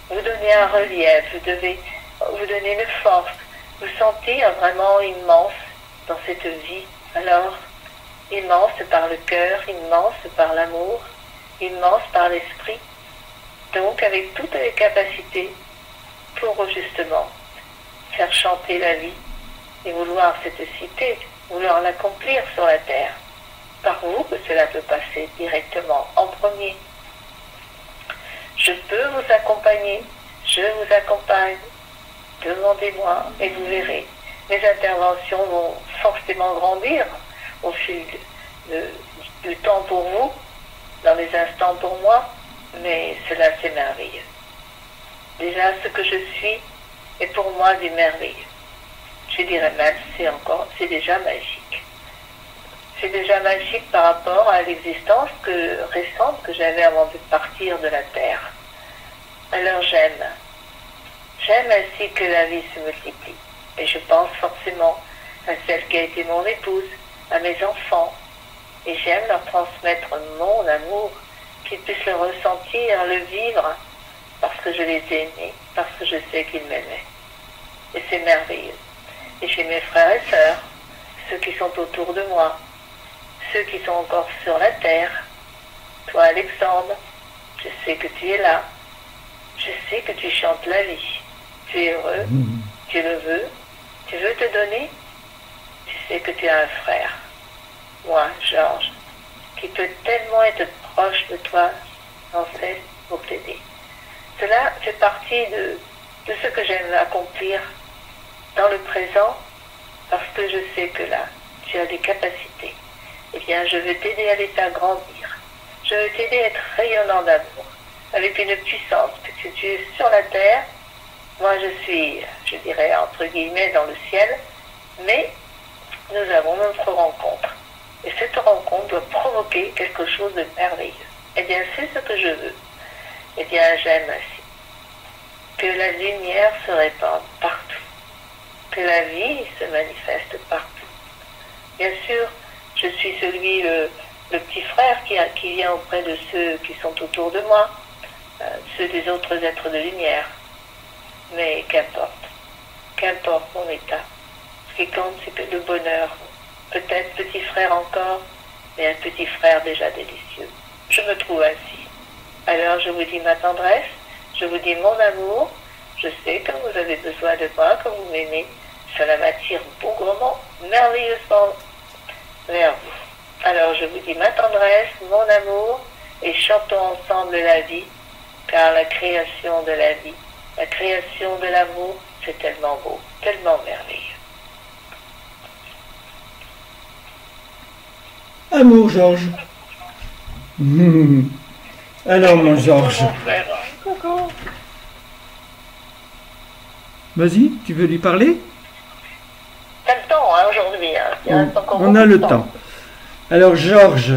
vous donner un relief, vous devez vous donner une force, vous sentir vraiment immense dans cette vie. Alors, immense par le cœur, immense par l'amour, immense par l'esprit, donc avec toutes les capacités pour justement faire chanter la vie et vouloir cette cité, vouloir l'accomplir sur la terre. Par vous que cela peut passer directement en premier. Je peux vous accompagner, je vous accompagne. Demandez-moi et vous verrez. Mes interventions vont forcément grandir au fil du temps pour vous, dans les instants pour moi, mais cela c'est merveilleux. Déjà ce que je suis est pour moi du merveilleux. Je dirais même c'est déjà magique. C'est déjà magique par rapport à l'existence récente que j'avais avant de partir de la terre. Alors j'aime. J'aime ainsi que la vie se multiplie. Et je pense forcément à celle qui a été mon épouse, à mes enfants. Et j'aime leur transmettre mon amour, qu'ils puissent le ressentir, le vivre, parce que je les ai aimés, parce que je sais qu'ils m'aimaient. Et c'est merveilleux. Et chez mes frères et sœurs, ceux qui sont autour de moi, ceux qui sont encore sur la terre, toi Alexandre, je sais que tu es là, je sais que tu chantes la vie, tu es heureux, tu le veux, tu veux te donner, tu sais que tu as un frère, moi, Georges, qui peut tellement être proche de toi sans cesse pour t'aider. Cela fait partie de ce que j'aime accomplir dans le présent, parce que je sais que là, tu as des capacités. Eh bien, je veux t'aider à les faire grandir. Je veux t'aider à être rayonnant d'amour, avec une puissance, puisque tu es sur la terre. Moi, je suis, je dirais, entre guillemets, dans le ciel, mais nous avons notre rencontre. Et cette rencontre doit provoquer quelque chose de merveilleux. Eh bien, c'est ce que je veux. Eh bien, j'aime ainsi que la lumière se répande partout, que la vie se manifeste partout. Bien sûr, je suis le petit frère qui vient auprès de ceux qui sont autour de moi, ceux des autres êtres de lumière. Mais qu'importe mon état. Ce qui compte, c'est que le bonheur, peut-être petit frère encore, mais un petit frère déjà délicieux. Je me trouve ainsi. Alors je vous dis ma tendresse, je vous dis mon amour, je sais que vous avez besoin de moi, que vous m'aimez. Cela m'attire bougrement, merveilleusement vers vous. Alors je vous dis ma tendresse, mon amour, et chantons ensemble la vie, car la création de la vie, la création de l'amour, c'est tellement beau, tellement merveilleux. Amour, Georges. Alors, mon Georges. Coucou. Vas-y, tu veux lui parler? T'as le temps aujourd'hui. On a le temps. Alors, Georges,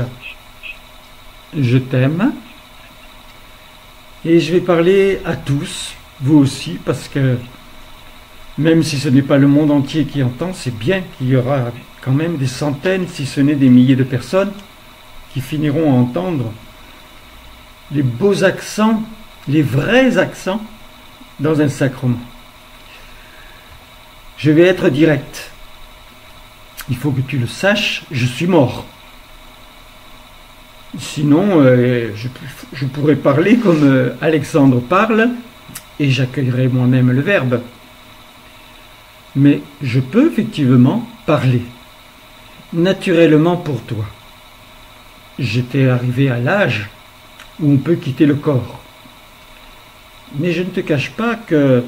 je t'aime. Et je vais parler à tous, vous aussi, parce que même si ce n'est pas le monde entier qui entend, c'est bien qu'il y aura quand même des centaines, si ce n'est des milliers de personnes qui finiront à entendre les beaux accents, les vrais accents dans un sacrement. Je vais être direct. Il faut que tu le saches, je suis mort. Sinon, je pourrais parler comme Alexandre parle et j'accueillerai moi-même le verbe. Mais je peux effectivement parler, naturellement pour toi. J'étais arrivé à l'âge où on peut quitter le corps. Mais je ne te cache pas que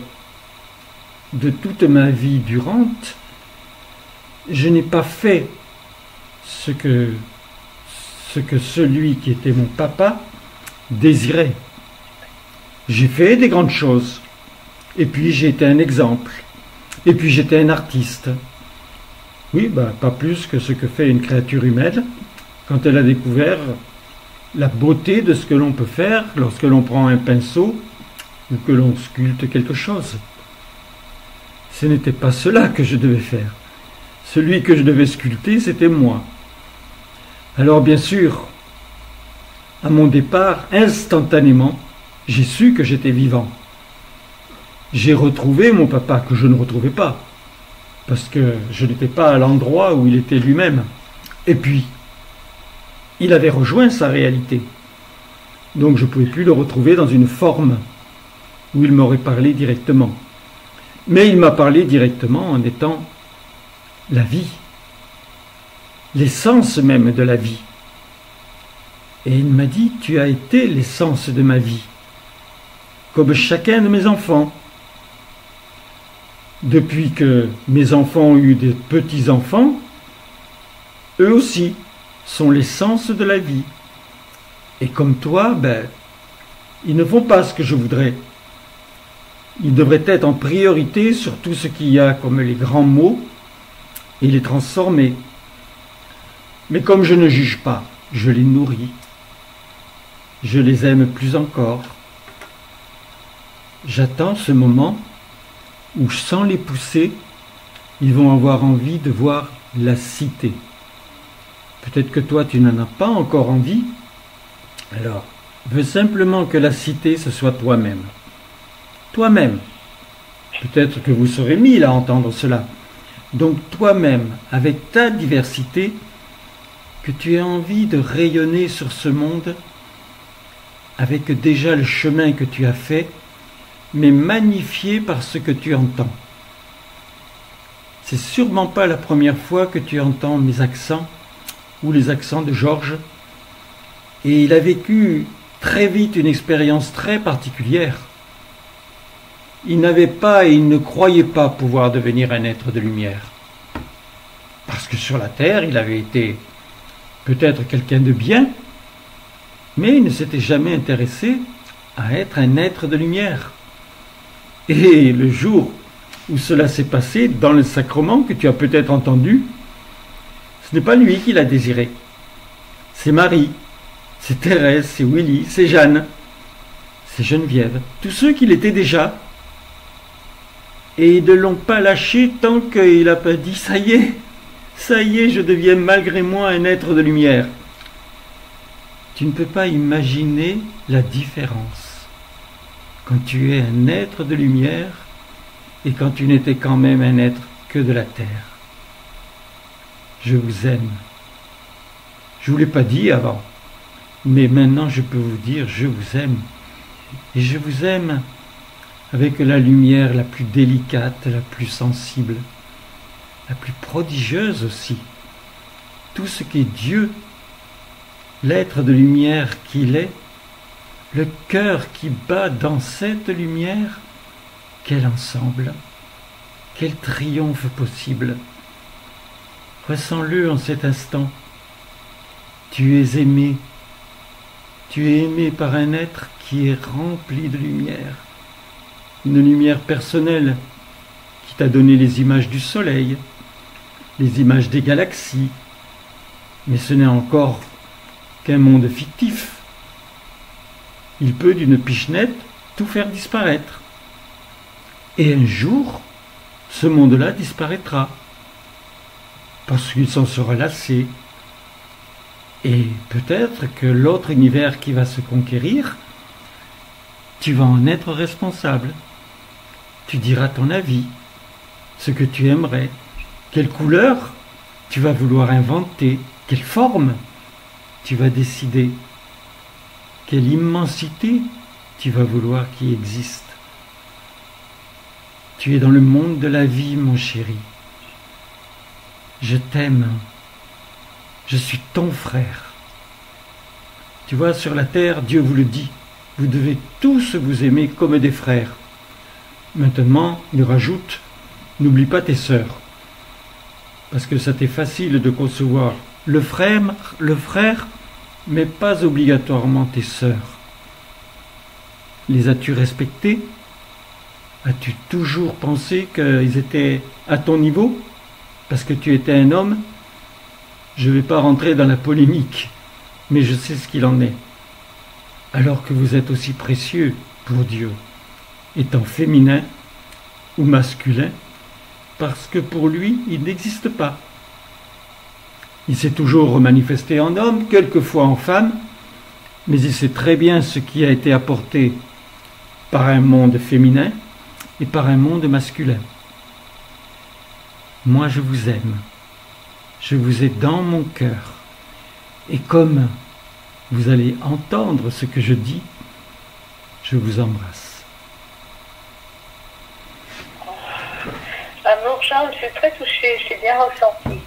de toute ma vie durante, je n'ai pas fait ce que celui qui était mon papa désirait. J'ai fait des grandes choses. Et puis j'ai été un exemple. Et puis j'étais un artiste. Oui, pas plus que ce que fait une créature humaine quand elle a découvert la beauté de ce que l'on peut faire lorsque l'on prend un pinceau ou que l'on sculpte quelque chose. Ce n'était pas cela que je devais faire. Celui que je devais sculpter, c'était moi. Alors bien sûr, à mon départ, instantanément, j'ai su que j'étais vivant. J'ai retrouvé mon papa que je ne retrouvais pas, parce que je n'étais pas à l'endroit où il était lui-même. Et puis, il avait rejoint sa réalité. Donc je ne pouvais plus le retrouver dans une forme où il m'aurait parlé directement. Mais il m'a parlé directement en étant la vie, l'essence même de la vie. Et il m'a dit, tu as été l'essence de ma vie, comme chacun de mes enfants. Depuis que mes enfants ont eu des petits-enfants, eux aussi sont l'essence de la vie. Et comme toi, ils ne font pas ce que je voudrais. Ils devraient être en priorité sur tout ce qu'il y a comme les grands mots et les transformer. Mais comme je ne juge pas, je les nourris. Je les aime plus encore. J'attends ce moment où, sans les pousser, ils vont avoir envie de voir la cité. Peut-être que toi, tu n'en as pas encore envie. Alors, veux simplement que la cité, ce soit toi-même. Toi-même. Peut-être que vous serez 1000 à entendre cela. Donc toi-même, avec ta diversité, que tu aies envie de rayonner sur ce monde avec déjà le chemin que tu as fait, mais magnifié par ce que tu entends. C'est sûrement pas la première fois que tu entends mes accents ou les accents de Georges. Et il a vécu très vite une expérience très particulière. Il n'avait pas et il ne croyait pas pouvoir devenir un être de lumière. Parce que sur la terre, il avait été peut-être quelqu'un de bien, mais il ne s'était jamais intéressé à être un être de lumière. Et le jour où cela s'est passé, dans le sacrement que tu as peut-être entendu, ce n'est pas lui qui l'a désiré. C'est Marie, c'est Thérèse, c'est Willy, c'est Jeanne, c'est Geneviève, tous ceux qui l'étaient déjà. Et ils ne l'ont pas lâché tant qu'il n'a pas dit « ça y est, je deviens malgré moi un être de lumière ». Tu ne peux pas imaginer la différence quand tu es un être de lumière et quand tu n'étais quand même un être que de la terre. Je vous aime. Je ne vous l'ai pas dit avant, mais maintenant je peux vous dire je vous aime. Et je vous aime avec la lumière la plus délicate, la plus sensible, la plus prodigieuse aussi. Tout ce qui est Dieu, l'être de lumière qu'il est, le cœur qui bat dans cette lumière, quel ensemble, quel triomphe possible. Ressens-le en cet instant. Tu es aimé par un être qui est rempli de lumière. Une lumière personnelle qui t'a donné les images du soleil, les images des galaxies. Mais ce n'est encore qu'un monde fictif. Il peut d'une pichenette tout faire disparaître. Et un jour, ce monde-là disparaîtra. Parce qu'il s'en sera lassé. Et peut-être que l'autre univers qui va se conquérir, tu vas en être responsable. Tu diras ton avis, ce que tu aimerais, quelle couleur tu vas vouloir inventer, quelle forme. tu vas décider quelle immensité tu vas vouloir qu'il existe. Tu es dans le monde de la vie, mon chéri. Je t'aime. Je suis ton frère. Tu vois, sur la terre, Dieu vous le dit. Vous devez tous vous aimer comme des frères. Maintenant, il rajoute, n'oublie pas tes sœurs. Parce que ça t'est facile de concevoir le frère, mais pas obligatoirement tes sœurs. Les as-tu respectées? As-tu toujours pensé qu'ils étaient à ton niveau? Parce que tu étais un homme? Je ne vais pas rentrer dans la polémique, mais je sais ce qu'il en est. Alors que vous êtes aussi précieux pour Dieu, étant féminin ou masculin, parce que pour lui, il n'existe pas. Il s'est toujours manifesté en homme, quelquefois en femme, mais il sait très bien ce qui a été apporté par un monde féminin et par un monde masculin. Moi, je vous aime. Je vous ai dans mon cœur. Et comme vous allez entendre ce que je dis, je vous embrasse. Amour, Jean, je suis très touchée, j'ai bien ressenti.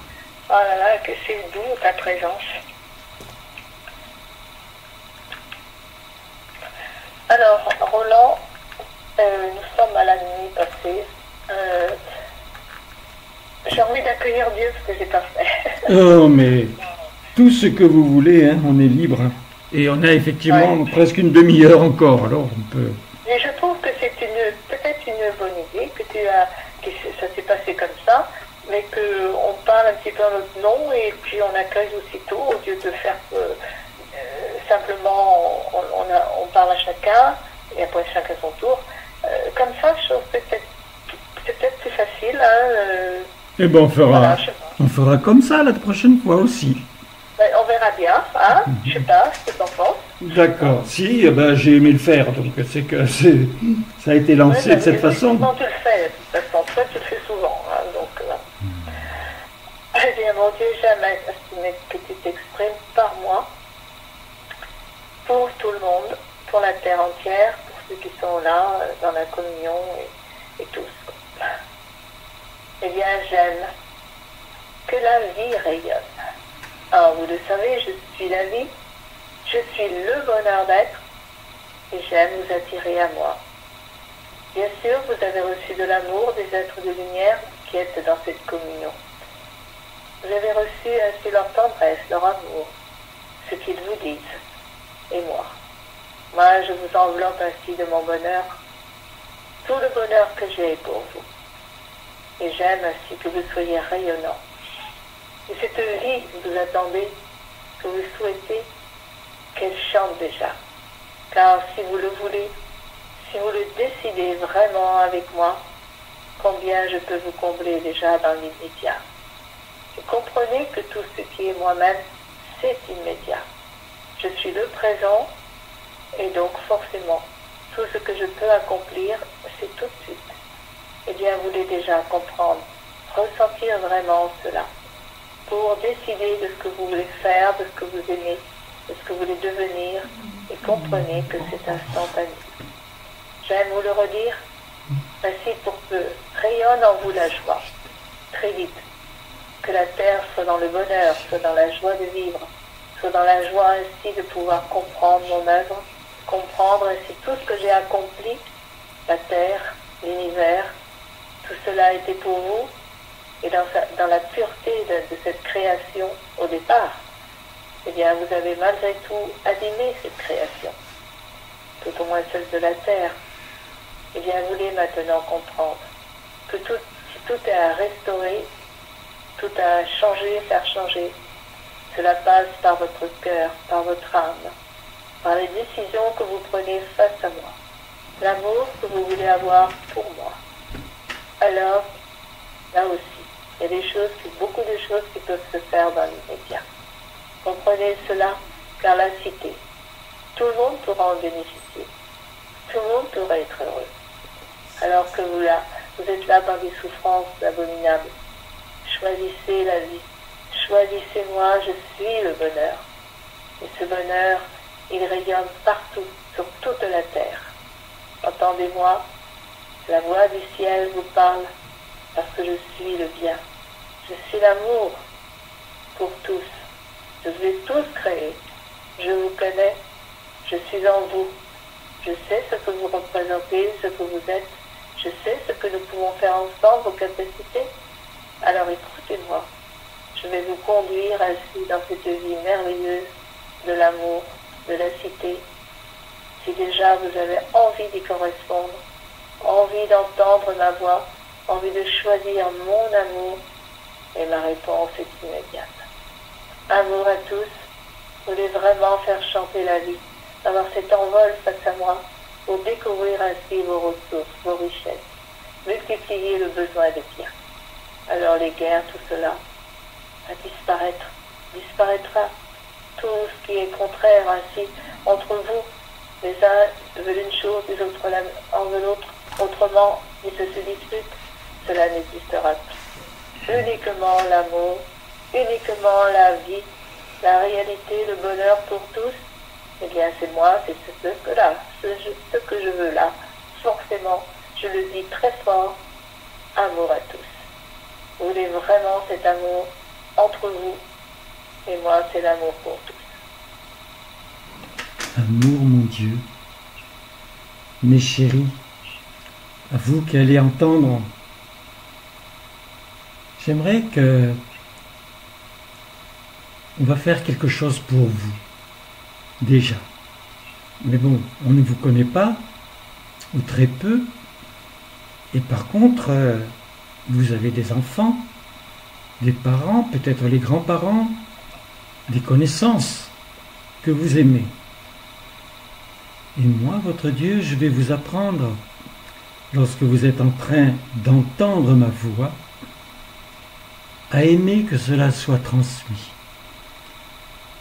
Oh là là, que c'est doux ta présence. Alors, Roland, nous sommes à la nuit passée. J'ai envie d'accueillir Dieu parce que j'ai pas fait. Oh, mais tout ce que vous voulez, hein, on est libre. Et on a effectivement presque une demi-heure encore, alors on peut... Mais je trouve que c'est peut-être une bonne idée, que ça s'est passé comme ça, mais qu'on parle un petit peu en notre nom et puis on accueille aussitôt, au lieu de faire simplement, on parle à chacun et après chacun son tour. Comme ça, je trouve que c'est peut-être plus facile. Hein, Eh bien, voilà, on fera comme ça la prochaine fois aussi. Ben, on verra bien, hein, je sais pas ce que t'en penses. D'accord. Si, eh ben, j'ai aimé le faire, donc c'est que ça a été lancé de cette façon. Non, tu le fais, de toute façon, toi tu le fais souvent, hein, donc eh bien, mon Dieu, j'aime que tu t'exprimes par moi, pour tout le monde, pour la terre entière, pour ceux qui sont là, dans la communion et tous. Eh bien, j'aime que la vie rayonne. Ah, vous le savez, je suis la vie, je suis le bonheur d'être, et j'aime vous attirer à moi. Bien sûr, vous avez reçu de l'amour des êtres de lumière qui êtes dans cette communion. Vous avez reçu ainsi leur tendresse, leur amour, ce qu'ils vous disent, et moi. Moi, je vous enveloppe ainsi de mon bonheur, tout le bonheur que j'ai pour vous. Et j'aime ainsi que vous soyez rayonnants. Et cette vie que vous attendez, que vous souhaitez, qu'elle chante déjà. Car si vous le voulez, si vous le décidez vraiment avec moi, combien je peux vous combler déjà dans l'immédiat. Et comprenez que tout ce qui est moi-même, c'est immédiat. Je suis le présent, et donc forcément, tout ce que je peux accomplir, c'est tout de suite. Eh bien, vous voulez déjà comprendre, ressentir vraiment cela, pour décider de ce que vous voulez faire, de ce que vous aimez, de ce que vous voulez devenir, et comprenez que c'est instantané. J'aime vous le redire, ainsi pour que rayonne en vous la joie, très vite, que la terre soit dans le bonheur, soit dans la joie de vivre, soit dans la joie ainsi de pouvoir comprendre mon œuvre, comprendre ainsi tout ce que j'ai accompli, la terre, l'univers, tout cela a été pour vous, et dans la pureté de cette création au départ, eh bien vous avez malgré tout abîmé cette création, tout au moins celle de la terre. Eh bien vous voulez maintenant comprendre que si tout est à restaurer, tout à changer, faire changer, cela passe par votre cœur, par votre âme, par les décisions que vous prenez face à moi, l'amour que vous voulez avoir pour moi. Alors, là aussi, il y a beaucoup de choses qui peuvent se faire dans l'immédiat. Comprenez cela, car la cité, tout le monde pourra en bénéficier. Tout le monde pourra être heureux. Alors que vous êtes là par des souffrances abominables. Choisissez la vie. Choisissez-moi, je suis le bonheur. Et ce bonheur, il rayonne partout, sur toute la terre. Entendez-moi, la voix du ciel vous parle parce que je suis le bien. Je suis l'amour pour tous. Je vous ai tous créés. Je vous connais. Je suis en vous. Je sais ce que vous représentez, ce que vous êtes. Je sais ce que nous pouvons faire ensemble, vos capacités. Alors écoutez-moi. Je vais vous conduire ainsi dans cette vie merveilleuse de l'amour, de la cité. Si déjà vous avez envie d'y correspondre, envie d'entendre ma voix, envie de choisir mon amour, et ma réponse est immédiate. Amour à tous, vous voulez vraiment faire chanter la vie, avoir cet envol face à moi, pour découvrir ainsi vos ressources, vos richesses, multiplier le besoin de bien. Alors les guerres, tout cela, va disparaître, disparaîtra. Tout ce qui est contraire ainsi entre vous, les uns veulent une chose, les autres en veulent l'autre, autrement ils se disputent, cela n'existera plus. Uniquement l'amour, uniquement la vie, la réalité, le bonheur pour tous, eh bien c'est moi, c'est ce que je veux là. Forcément, je le dis très fort, amour à tous. Vous voulez vraiment cet amour entre vous, et moi c'est l'amour pour tous. Amour, mon Dieu, mes chéris, à vous qui allez entendre, j'aimerais que on va faire quelque chose pour vous, déjà. Mais bon, on ne vous connaît pas, ou très peu, et par contre, vous avez des enfants, des parents, peut-être les grands-parents, des connaissances que vous aimez. Et moi, votre Dieu, je vais vous apprendre, lorsque vous êtes en train d'entendre ma voix, à aimer que cela soit transmis.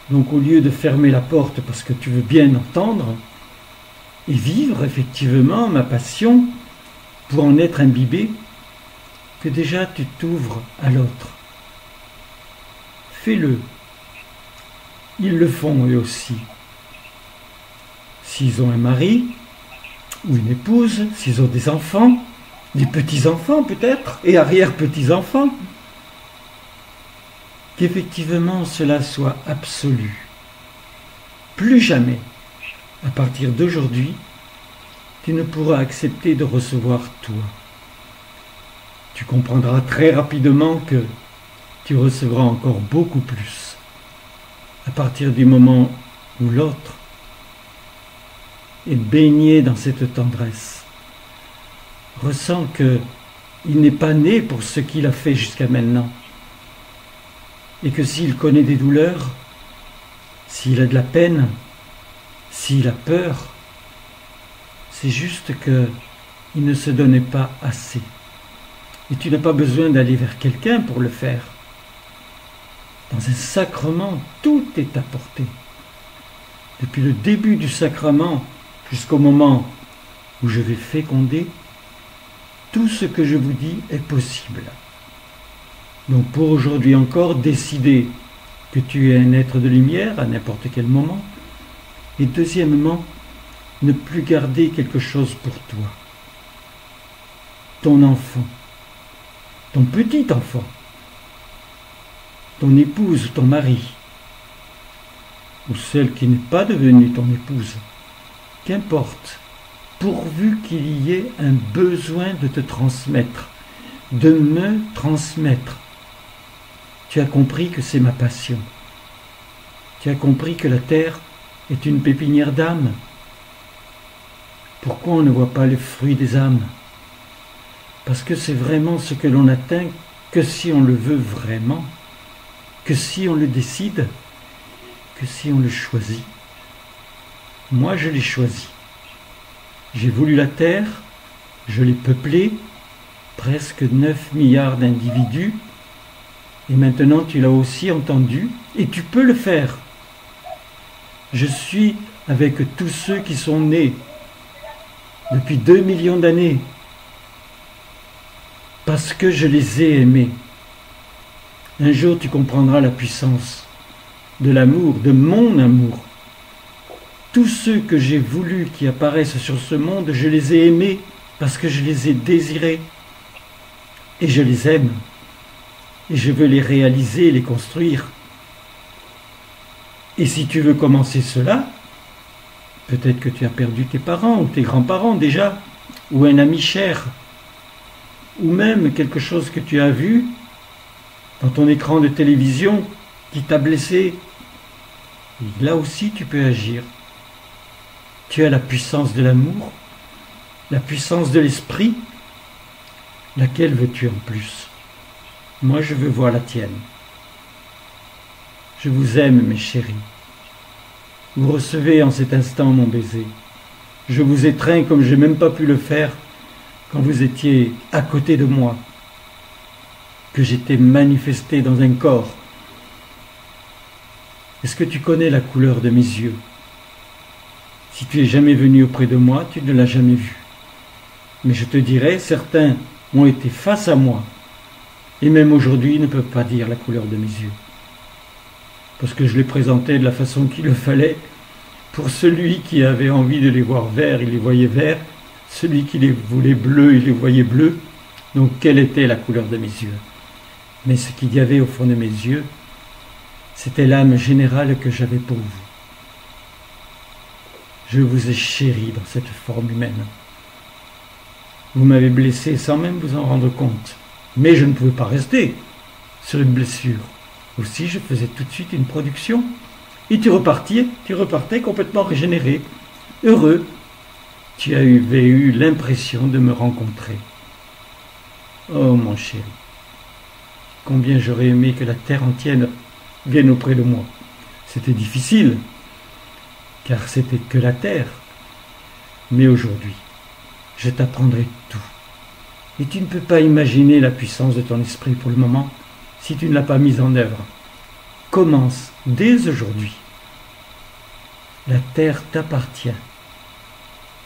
Donc au lieu de fermer la porte parce que tu veux bien entendre, et vivre effectivement ma passion pour en être imbibé, que déjà tu t'ouvres à l'autre. Fais-le. Ils le font eux aussi. S'ils ont un mari ou une épouse, s'ils ont des enfants, des petits-enfants peut-être, et arrière-petits-enfants, qu'effectivement cela soit absolu. Plus jamais, à partir d'aujourd'hui, tu ne pourras accepter de recevoir toi. Tu comprendras très rapidement que tu recevras encore beaucoup plus. À partir du moment où l'autre est baigné dans cette tendresse, ressent qu'il n'est pas né pour ce qu'il a fait jusqu'à maintenant, et que s'il connaît des douleurs, s'il a de la peine, s'il a peur, c'est juste qu'il ne se donnait pas assez. Et tu n'as pas besoin d'aller vers quelqu'un pour le faire. Dans un sacrement, tout est apporté. Depuis le début du sacrement jusqu'au moment où je vais féconder, tout ce que je vous dis est possible. Donc pour aujourd'hui encore, décider que tu es un être de lumière à n'importe quel moment. Et deuxièmement, ne plus garder quelque chose pour toi. Ton enfant, ton petit enfant, ton épouse, ton mari, ou celle qui n'est pas devenue ton épouse, qu'importe, pourvu qu'il y ait un besoin de te transmettre, de me transmettre. Tu as compris que c'est ma passion. Tu as compris que la terre est une pépinière d'âmes. Pourquoi on ne voit pas le fruit des âmes? Parce que c'est vraiment ce que l'on atteint que si on le veut vraiment, que si on le décide, que si on le choisit. Moi, je l'ai choisi. J'ai voulu la terre, je l'ai peuplée, presque 9 milliards d'individus, et maintenant tu l'as aussi entendu, et tu peux le faire. Je suis avec tous ceux qui sont nés depuis 2 millions d'années, parce que je les ai aimés. Un jour tu comprendras la puissance de l'amour, de mon amour. Tous ceux que j'ai voulu qui apparaissent sur ce monde, je les ai aimés parce que je les ai désirés. Et je les aime. Et je veux les réaliser, les construire. Et si tu veux commencer cela, peut-être que tu as perdu tes parents ou tes grands-parents déjà, ou un ami cher, ou même quelque chose que tu as vu dans ton écran de télévision qui t'a blessé. Et là aussi tu peux agir. Tu as la puissance de l'amour, la puissance de l'esprit. Laquelle veux-tu en plus? Moi je veux voir la tienne. Je vous aime mes chéris. Vous recevez en cet instant mon baiser. Je vous étreins comme je n'ai même pas pu le faire quand vous étiez à côté de moi, que j'étais manifesté dans un corps. Est-ce que tu connais la couleur de mes yeux? Si tu es jamais venu auprès de moi, tu ne l'as jamais vu. Mais je te dirais, certains ont été face à moi, et même aujourd'hui ils ne peuvent pas dire la couleur de mes yeux. Parce que je les présentais de la façon qu'il le fallait. Pour celui qui avait envie de les voir verts, il les voyait verts. Celui qui les voulait bleus, il les voyait bleus. Donc quelle était la couleur de mes yeux? Mais ce qu'il y avait au fond de mes yeux, c'était l'âme générale que j'avais pour vous. Je vous ai chéri dans cette forme humaine. Vous m'avez blessé sans même vous en rendre compte. Mais je ne pouvais pas rester sur une blessure. Aussi, je faisais tout de suite une production. Et tu repartais complètement régénéré, heureux. Tu avais eu l'impression de me rencontrer. Oh mon chéri, combien j'aurais aimé que la terre entière vienne auprès de moi. C'était difficile, car c'était que la terre. Mais aujourd'hui, je t'apprendrai tout. Et tu ne peux pas imaginer la puissance de ton esprit pour le moment si tu ne l'as pas mise en œuvre. Commence dès aujourd'hui. La terre t'appartient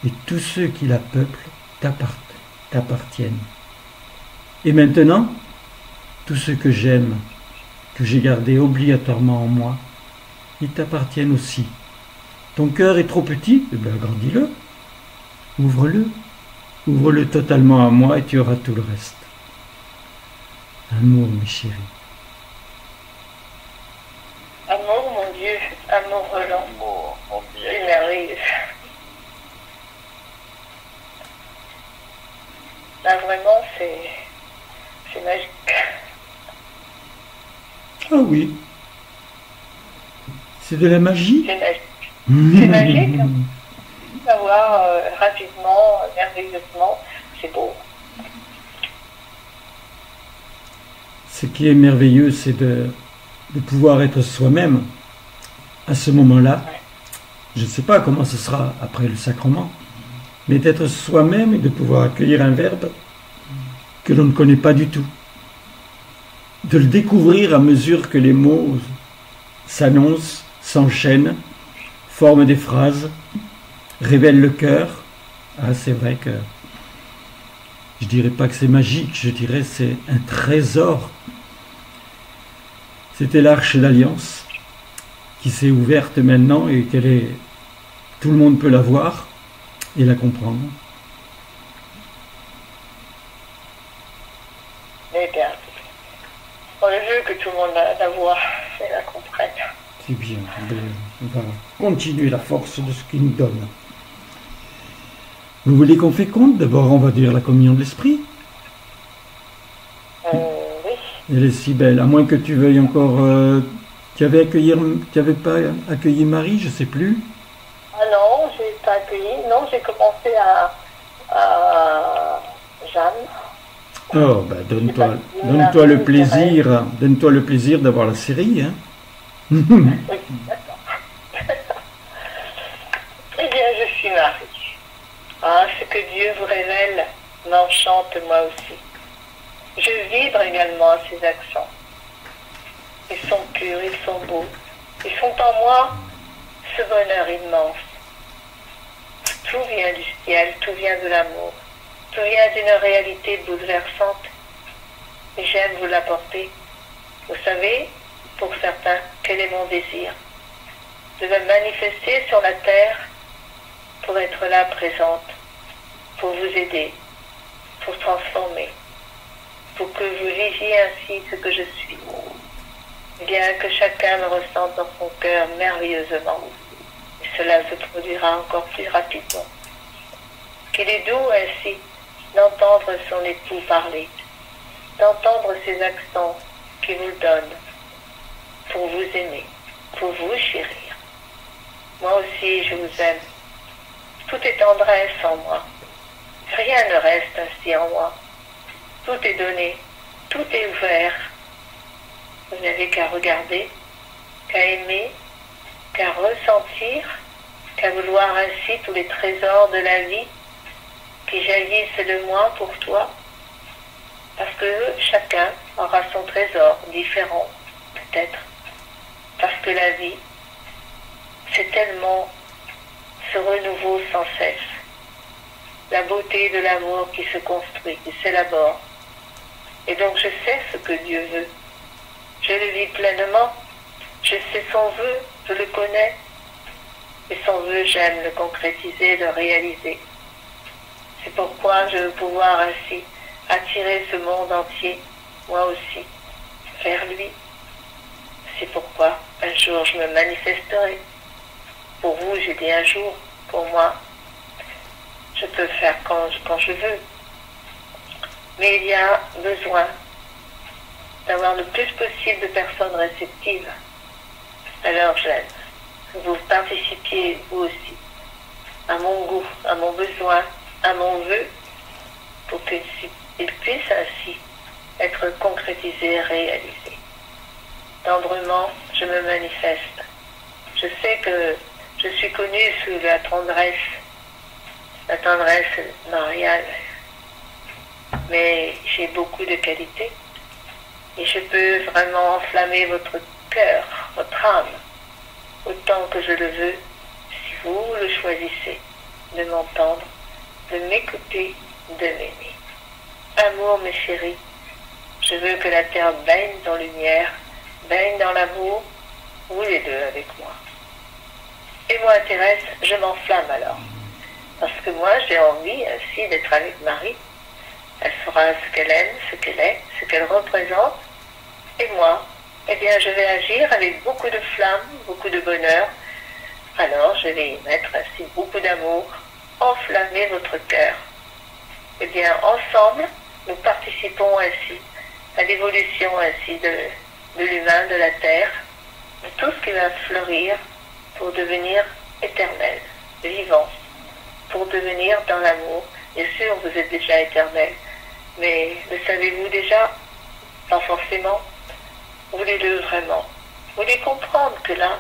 et tous ceux qui la peuplent t'appartiennent. Et maintenant, tous ceux que j'aime, que j'ai gardés obligatoirement en moi, ils t'appartiennent aussi. Ton cœur est trop petit, eh bien agrandis-le, ouvre-le. Ouvre-le totalement à moi et tu auras tout le reste. Amour, mes chéris. Amour, mon Dieu, amour volant. Amour, mon bien. C'est merveilleux. Là, vraiment, c'est magique. Ah oui. C'est de la magie. C'est magique. C'est magique. Hein. Savoir rapidement, merveilleusement, c'est beau. Ce qui est merveilleux, c'est de pouvoir être soi-même à ce moment-là. Je ne sais pas comment ce sera après le sacrement, mais d'être soi-même et de pouvoir accueillir un verbe que l'on ne connaît pas du tout. De le découvrir à mesure que les mots s'annoncent, s'enchaînent, forment des phrases, révèlent le cœur. Ah, c'est vrai que je dirais pas que c'est magique, je dirais c'est un trésor. C'était l'arche d'alliance qui s'est ouverte maintenant et tout le monde peut la voir et la comprendre. Mais bien, on veut que tout le monde la voie et la comprenne. C'est bien, on va continuer la force de ce qu'il nous donne. Vous voulez qu'on féconde? D'abord, on va dire la communion de l'esprit. Oui. Elle est si belle, à moins que tu veuilles encore... tu avais pas accueilli Marie, je sais plus. Ah non, j'ai pas accueilli. Non, j'ai commencé à Jeanne. Oh, ben donne-toi le plaisir d'avoir la série, hein. Oui, d'accord. Eh bien, je suis Marie. Ah, ce que Dieu vous révèle m'enchante moi aussi. Je vibre également à ses accents. Ils sont purs, ils sont beaux. Ils font en moi ce bonheur immense. Tout vient du ciel, tout vient de l'amour. Tout vient d'une réalité bouleversante. Et j'aime vous l'apporter. Vous savez, pour certains, quel est mon désir? De me manifester sur la terre pour être là présente, pour vous aider, pour transformer, pour que vous viviez ainsi ce que je suis. Bien que chacun me ressente dans son cœur merveilleusement, et cela se produira encore plus rapidement. Qu'il est doux ainsi d'entendre son époux parler, d'entendre ses accents qui vous donnent pour vous aimer, pour vous chérir. Moi aussi, je vous aime. Tout est tendresse en moi. Rien ne reste ainsi en moi. Tout est donné, tout est ouvert. Vous n'avez qu'à regarder, qu'à aimer, qu'à ressentir, qu'à vouloir ainsi tous les trésors de la vie qui jaillissent de moi pour toi. Parce que chacun aura son trésor différent, peut-être. Parce que la vie, c'est tellement ce renouveau sans cesse. La beauté de l'amour qui se construit, qui s'élabore. Et donc je sais ce que Dieu veut. Je le vis pleinement. Je sais son vœu, je le connais. Et son vœu, j'aime le concrétiser, le réaliser. C'est pourquoi je veux pouvoir ainsi attirer ce monde entier, moi aussi, vers lui. C'est pourquoi un jour je me manifesterai. Pour vous, j'ai dit un jour, pour moi, je peux faire quand je veux. Mais il y a besoin d'avoir le plus possible de personnes réceptives. Alors j'aime que vous participiez, vous aussi, à mon goût, à mon besoin, à mon vœu, pour qu'il puisse ainsi être concrétisé, réalisé. Tendrement, je me manifeste. Je sais que je suis connue sous la tendresse mariale, mais j'ai beaucoup de qualités et je peux vraiment enflammer votre cœur, votre âme, autant que je le veux, si vous le choisissez, de m'entendre, de m'écouter, de m'aimer. Amour, mes chéris, je veux que la terre baigne dans lumière, baigne dans l'amour, vous les deux avec moi. Et moi, Thérèse, je m'enflamme alors. Parce que moi, j'ai envie ainsi d'être avec Marie. Elle fera ce qu'elle aime, ce qu'elle est, ce qu'elle représente. Et moi, eh bien, je vais agir avec beaucoup de flamme, beaucoup de bonheur. Alors, je vais y mettre ainsi beaucoup d'amour, enflammer votre cœur. Eh bien, ensemble, nous participons ainsi à l'évolution ainsi de l'humain, de la terre, de tout ce qui va fleurir pour devenir éternel, vivant, pour devenir dans l'amour. Bien sûr, vous êtes déjà éternel, mais le savez-vous déjà? Pas forcément. Voulez-le vraiment? Vous voulez comprendre que là,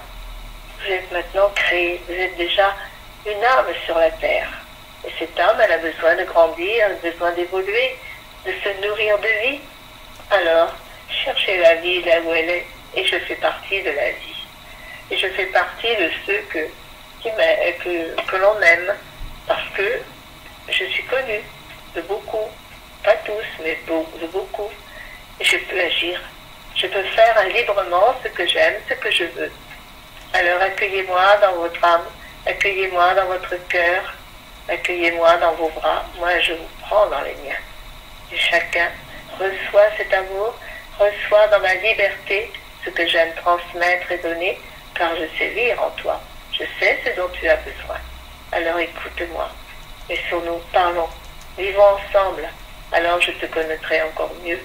vous êtes maintenant créé, vous êtes déjà une âme sur la terre. Et cette âme, elle a besoin de grandir, elle a besoin d'évoluer, de se nourrir de vie. Alors, cherchez la vie là où elle est, et je fais partie de la vie. Et je fais partie de ceux que l'on aime, parce que je suis connue de beaucoup, pas tous, mais de beaucoup. Et je peux agir, je peux faire librement ce que j'aime, ce que je veux. Alors accueillez-moi dans votre âme, accueillez-moi dans votre cœur, accueillez-moi dans vos bras, moi je vous prends dans les miens. Et chacun reçoit cet amour, reçoit dans ma liberté ce que j'aime transmettre et donner, car je sais lire en toi. Je sais ce dont tu as besoin. Alors écoute-moi. Laissons-nous, parlons. Vivons ensemble. Alors je te connaîtrai encore mieux.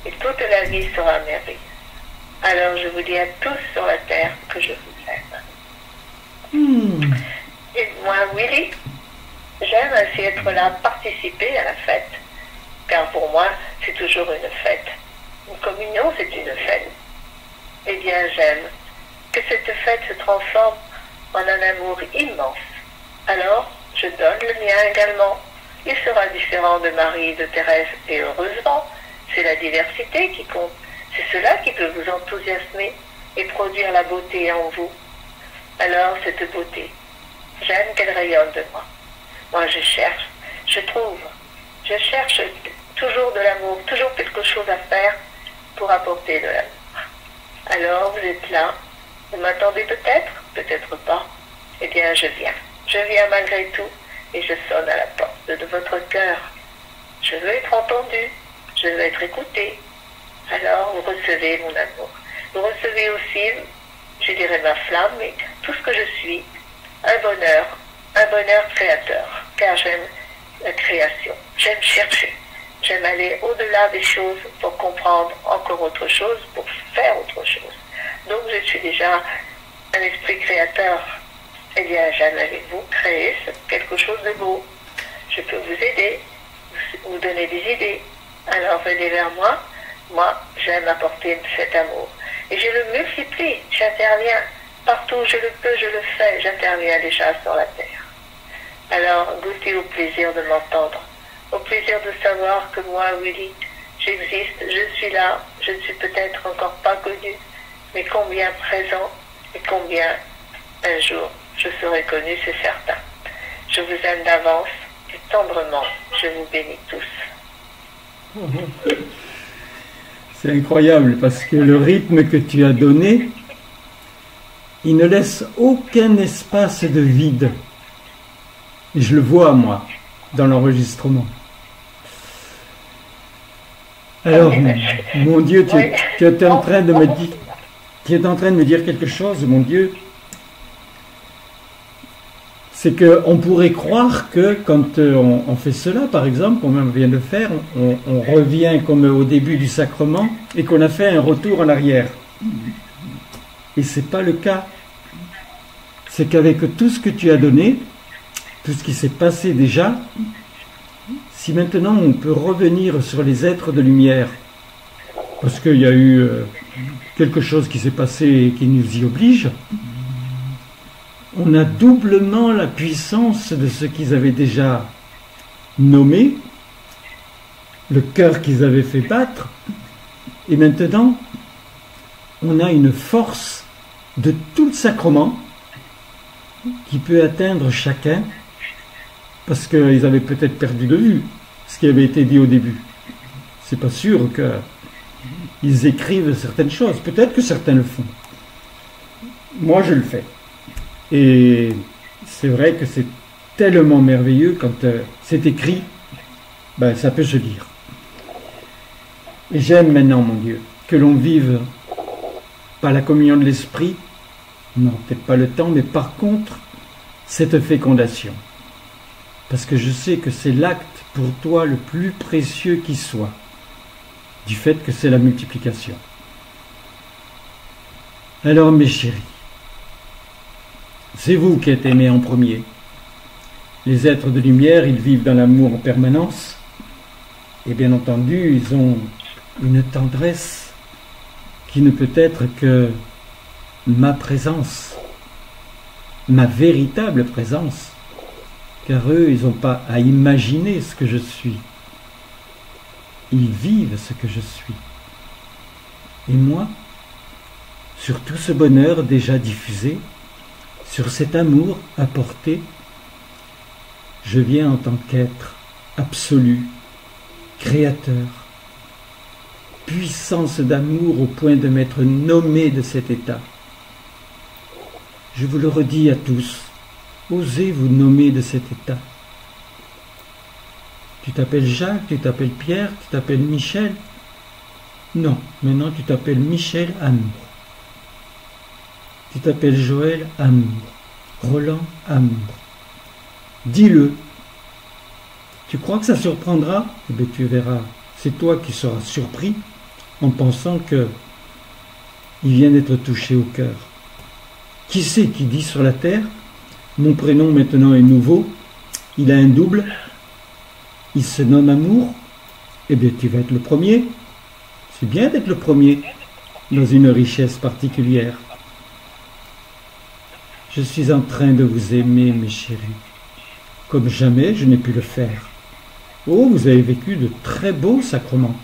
Et toute la vie sera merveilleuse. Alors je vous dis à tous sur la terre que je vous aime. Et moi, Willy, j'aime ainsi être là, participer à la fête. Car pour moi, c'est toujours une fête. Une communion, c'est une fête. Eh bien, j'aime que cette fête se transforme en un amour immense. Alors, je donne le mien également. Il sera différent de Marie, de Thérèse, et heureusement, c'est la diversité qui compte. C'est cela qui peut vous enthousiasmer et produire la beauté en vous. Alors, cette beauté, j'aime qu'elle rayonne de moi. Moi, je cherche, je trouve, je cherche toujours de l'amour, toujours quelque chose à faire pour apporter de l'amour. Alors, vous êtes là. Vous m'attendez peut-être? Peut-être pas. Eh bien, je viens. Je viens malgré tout et je sonne à la porte de votre cœur. Je veux être entendu. Je veux être écouté. Alors, vous recevez mon amour. Vous recevez aussi, je dirais ma flamme, mais tout ce que je suis. Un bonheur créateur. Car j'aime la création. J'aime chercher. J'aime aller au-delà des choses pour comprendre encore autre chose, pour faire autre chose. Donc je suis déjà un esprit créateur. Eh bien, j'aime avec vous créer quelque chose de beau. Je peux vous aider, vous donner des idées. Alors venez vers moi. Moi, j'aime apporter cet amour. Et je le multiplie. J'interviens. Partout où je le peux, je le fais. J'interviens déjà sur la terre. Alors, goûtez au plaisir de m'entendre. Au plaisir de savoir que moi, Willy, j'existe, je suis là, je ne suis peut-être encore pas connu, mais combien présent et combien un jour je serai connu, c'est certain. Je vous aime d'avance et tendrement, je vous bénis tous. C'est incroyable parce que le rythme que tu as donné, il ne laisse aucun espace de vide. Et je le vois, moi, dans l'enregistrement. Alors, mon Dieu, tu es en train de me dire, tu es en train de me dire quelque chose, mon Dieu. C'est qu'on pourrait croire que quand on fait cela, par exemple, comme on vient de faire, on revient comme au début du sacrement et qu'on a fait un retour en arrière. Et ce n'est pas le cas. C'est qu'avec tout ce que tu as donné, tout ce qui s'est passé déjà, si maintenant on peut revenir sur les êtres de lumière, parce qu'il y a eu quelque chose qui s'est passé et qui nous y oblige, on a doublement la puissance de ce qu'ils avaient déjà nommé, le cœur qu'ils avaient fait battre, et maintenant on a une force de tout le sacrement qui peut atteindre chacun, parce qu'ils avaient peut-être perdu de vue ce qui avait été dit au début. C'est pas sûr qu'ils écrivent certaines choses. Peut-être que certains le font. Moi, je le fais. Et c'est vrai que c'est tellement merveilleux quand c'est écrit, ben, ça peut se lire. Et j'aime maintenant, mon Dieu, que l'on vive pas la communion de l'esprit, non, peut-être pas le temps, mais par contre, cette fécondation. Parce que je sais que c'est l'acte pour toi le plus précieux qui soit, du fait que c'est la multiplication. Alors, mes chéris, c'est vous qui êtes aimés en premier. Les êtres de lumière, ils vivent dans l'amour en permanence. Et bien entendu, ils ont une tendresse qui ne peut être que ma présence, ma véritable présence. Car eux, ils n'ont pas à imaginer ce que je suis. Ils vivent ce que je suis. Et moi, sur tout ce bonheur déjà diffusé, sur cet amour apporté, je viens en tant qu'être absolu, créateur, puissance d'amour au point de m'être nommé de cet état. Je vous le redis à tous, osez vous nommer de cet état. Tu t'appelles Jacques, tu t'appelles Pierre, tu t'appelles Michel. Non, maintenant tu t'appelles Michel Amour. Tu t'appelles Joël Amour. Roland Amour. Dis-le. Tu crois que ça surprendra? Eh bien, tu verras. C'est toi qui seras surpris en pensant que il vient d'être touché au cœur. Qui c'est qui dit sur la terre? Mon prénom maintenant est nouveau, il a un double, il se nomme Amour. Eh bien, tu vas être le premier. C'est bien d'être le premier dans une richesse particulière. Je suis en train de vous aimer, mes chéris, comme jamais je n'ai pu le faire. Oh, vous avez vécu de très beaux sacrements,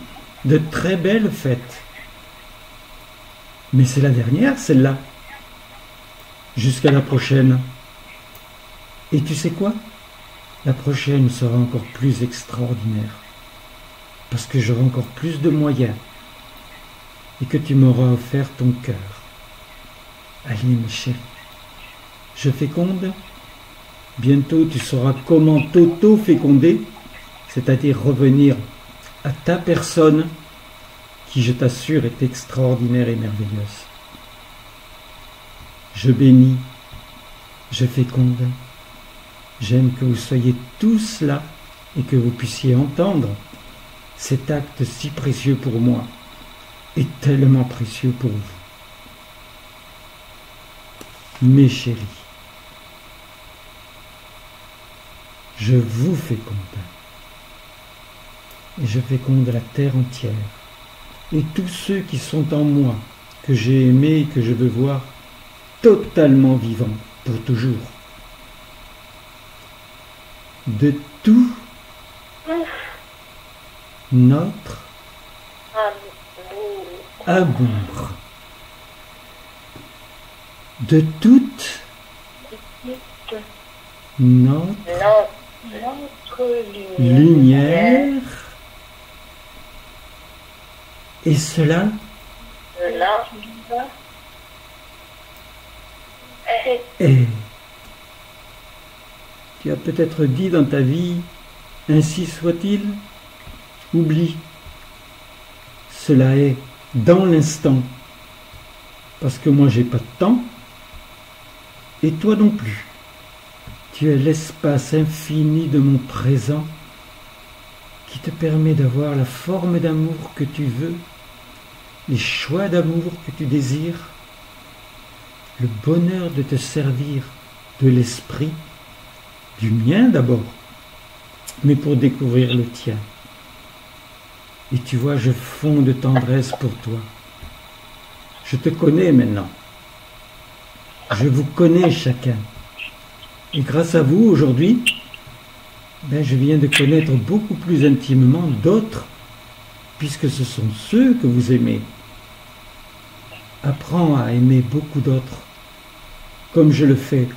de très belles fêtes. Mais c'est la dernière, celle-là. Jusqu'à la prochaine. Et tu sais quoi? La prochaine sera encore plus extraordinaire. Parce que j'aurai encore plus de moyens. et que tu m'auras offert ton cœur. Allez, ma chérie, je féconde. Bientôt tu sauras comment t'auto-féconder, c'est-à-dire revenir à ta personne qui, je t'assure, est extraordinaire et merveilleuse. Je bénis, je féconde. J'aime que vous soyez tous là et que vous puissiez entendre cet acte si précieux pour moi et tellement précieux pour vous. Mes chéris, je vous féconde et je féconde la terre entière et tous ceux qui sont en moi, que j'ai aimés et que je veux voir totalement vivants pour toujours. De tout notre amour, de toute notre lumière, et cela est. Tu as peut-être dit dans ta vie, ainsi soit-il. Oublie, cela est dans l'instant, parce que moi j'ai pas de temps, et toi non plus. Tu es l'espace infini de mon présent qui te permet d'avoir la forme d'amour que tu veux, les choix d'amour que tu désires, le bonheur de te servir de l'esprit, du mien d'abord, mais pour découvrir le tien. Et tu vois, je fonds de tendresse pour toi. Je te connais maintenant. Je vous connais chacun. Et grâce à vous, aujourd'hui, je viens de connaître beaucoup plus intimement d'autres, puisque ce sont ceux que vous aimez. Apprends à aimer beaucoup d'autres, comme je le fais.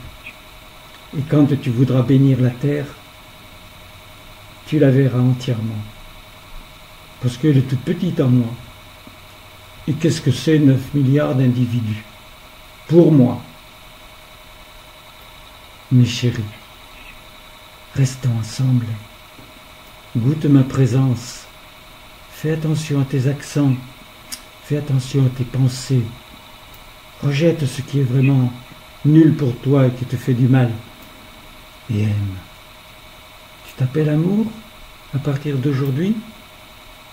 Et quand tu voudras bénir la terre, tu la verras entièrement. Parce qu'elle est toute petite en moi. Et qu'est-ce que c'est 9 milliards d'individus? Pour moi. Mes chéris, restons ensemble. Goûte ma présence. Fais attention à tes accents. Fais attention à tes pensées. Rejette ce qui est vraiment nul pour toi et qui te fait du mal. Et aime. Tu t'appelles amour à partir d'aujourd'hui?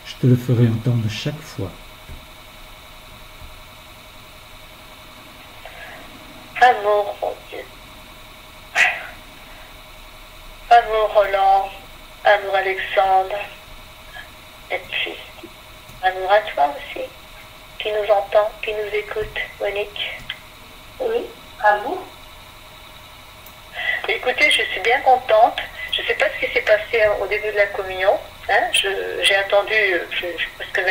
Je te le ferai entendre chaque fois. Amour, mon Dieu. Amour Roland, amour Alexandre, et puis amour à toi aussi, qui nous entend, qui nous écoute, Monique. Oui, amour. Écoutez, je suis bien contente. Je ne sais pas ce qui s'est passé au début de la communion. Hein, j'ai attendu, parce que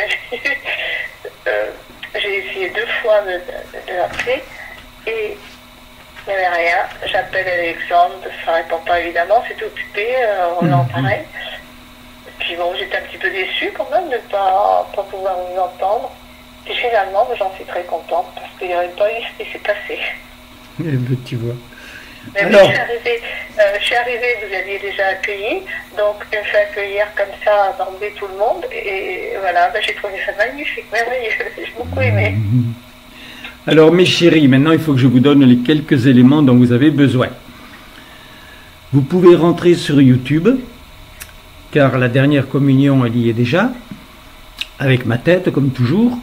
j'ai essayé 2 fois de l'appeler et il n'y avait rien. J'appelle Alexandre, ça ne répond pas évidemment, c'est occupé, on en pareil. Puis bon, j'étais un petit peu déçue quand même de ne pas pouvoir vous entendre. Et finalement, j'en suis très contente parce qu'il n'y avait pas eu ce qui s'est passé. Eh bien, tu vois. Mais alors, oui, je suis arrivée, vous aviez déjà accueilli, donc je me fais accueillir comme ça, d'emblée tout le monde, et voilà, j'ai trouvé ça magnifique, merveilleux, j'ai beaucoup aimé. Alors mes chéris, maintenant il faut que je vous donne les quelques éléments dont vous avez besoin. Vous pouvez rentrer sur YouTube, car la dernière communion elle y est déjà, avec ma tête comme toujours,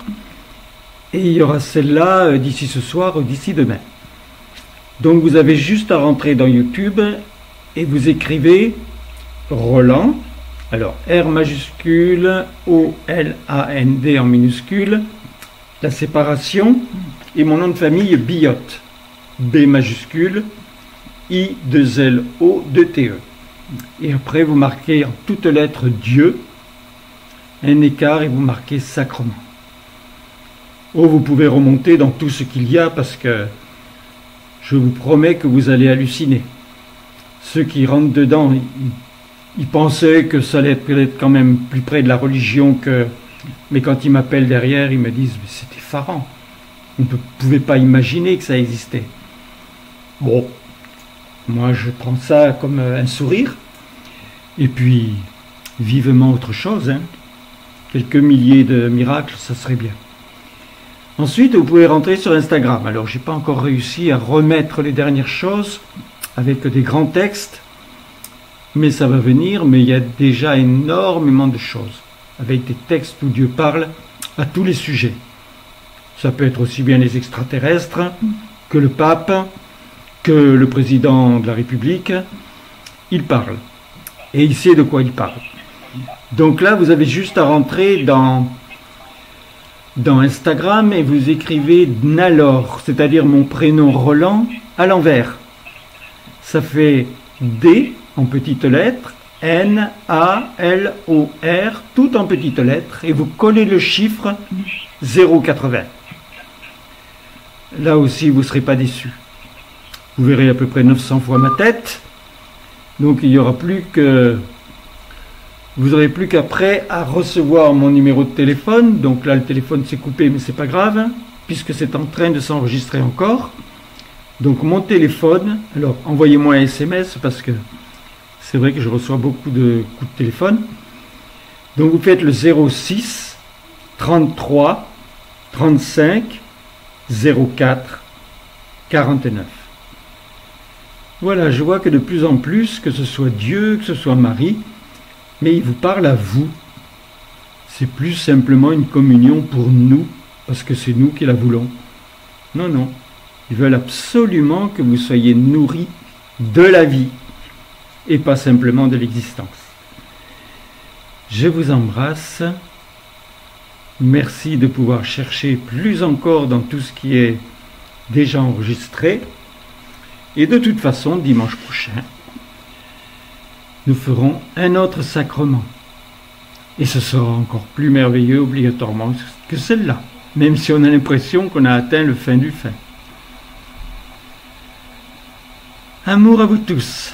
et il y aura celle-là d'ici ce soir ou d'ici demain. Donc vous avez juste à rentrer dans YouTube et vous écrivez Roland, alors R majuscule, O-L-A-N-D en minuscule, la séparation, et mon nom de famille Billotte, B majuscule, I-2-L-O-2-T-E. Et après vous marquez en toutes lettres Dieu, un écart et vous marquez sacrement. Oh, vous pouvez remonter dans tout ce qu'il y a parce que je vous promets que vous allez halluciner. Ceux qui rentrent dedans, ils pensaient que ça allait être quand même plus près de la religion que Mais quand ils m'appellent derrière, ils me disent « mais c'est effarant, on ne pouvait pas imaginer que ça existait ». Bon, moi je prends ça comme un sourire, et puis vivement autre chose, hein. Quelques milliers de miracles, ça serait bien. Ensuite, vous pouvez rentrer sur Instagram. Alors, j'ai pas encore réussi à remettre les dernières choses avec des grands textes, mais ça va venir. Mais il y a déjà énormément de choses avec des textes où Dieu parle à tous les sujets. Ça peut être aussi bien les extraterrestres que le pape, que le président de la République. Il parle. Et il sait de quoi il parle. Donc là, vous avez juste à rentrer dans Instagram et vous écrivez Nalor, c'est-à-dire mon prénom Roland à l'envers. Ça fait D en petites lettres, N-A-L-O-R, tout en petites lettres, et vous collez le chiffre 080. Là aussi, vous ne serez pas déçus. Vous verrez à peu près 900 fois ma tête, donc il n'y aura plus que... Vous n'aurez plus qu'après à recevoir mon numéro de téléphone. Donc là, le téléphone s'est coupé, mais c'est pas grave, hein, puisque c'est en train de s'enregistrer encore. Donc mon téléphone, alors envoyez-moi un SMS, parce que c'est vrai que je reçois beaucoup de coups de téléphone. Donc vous faites le 06 33 35 04 49. Voilà, je vois que de plus en plus, que ce soit Dieu, que ce soit Marie, mais il vous parle à vous. C'est plus simplement une communion pour nous, parce que c'est nous qui la voulons. Non, non. Ils veulent absolument que vous soyez nourris de la vie, et pas simplement de l'existence. Je vous embrasse. Merci de pouvoir chercher plus encore dans tout ce qui est déjà enregistré. Et de toute façon, dimanche prochain, nous ferons un autre sacrement. Et ce sera encore plus merveilleux obligatoirement que celle-là, même si on a l'impression qu'on a atteint le fin du fin. Amour à vous tous.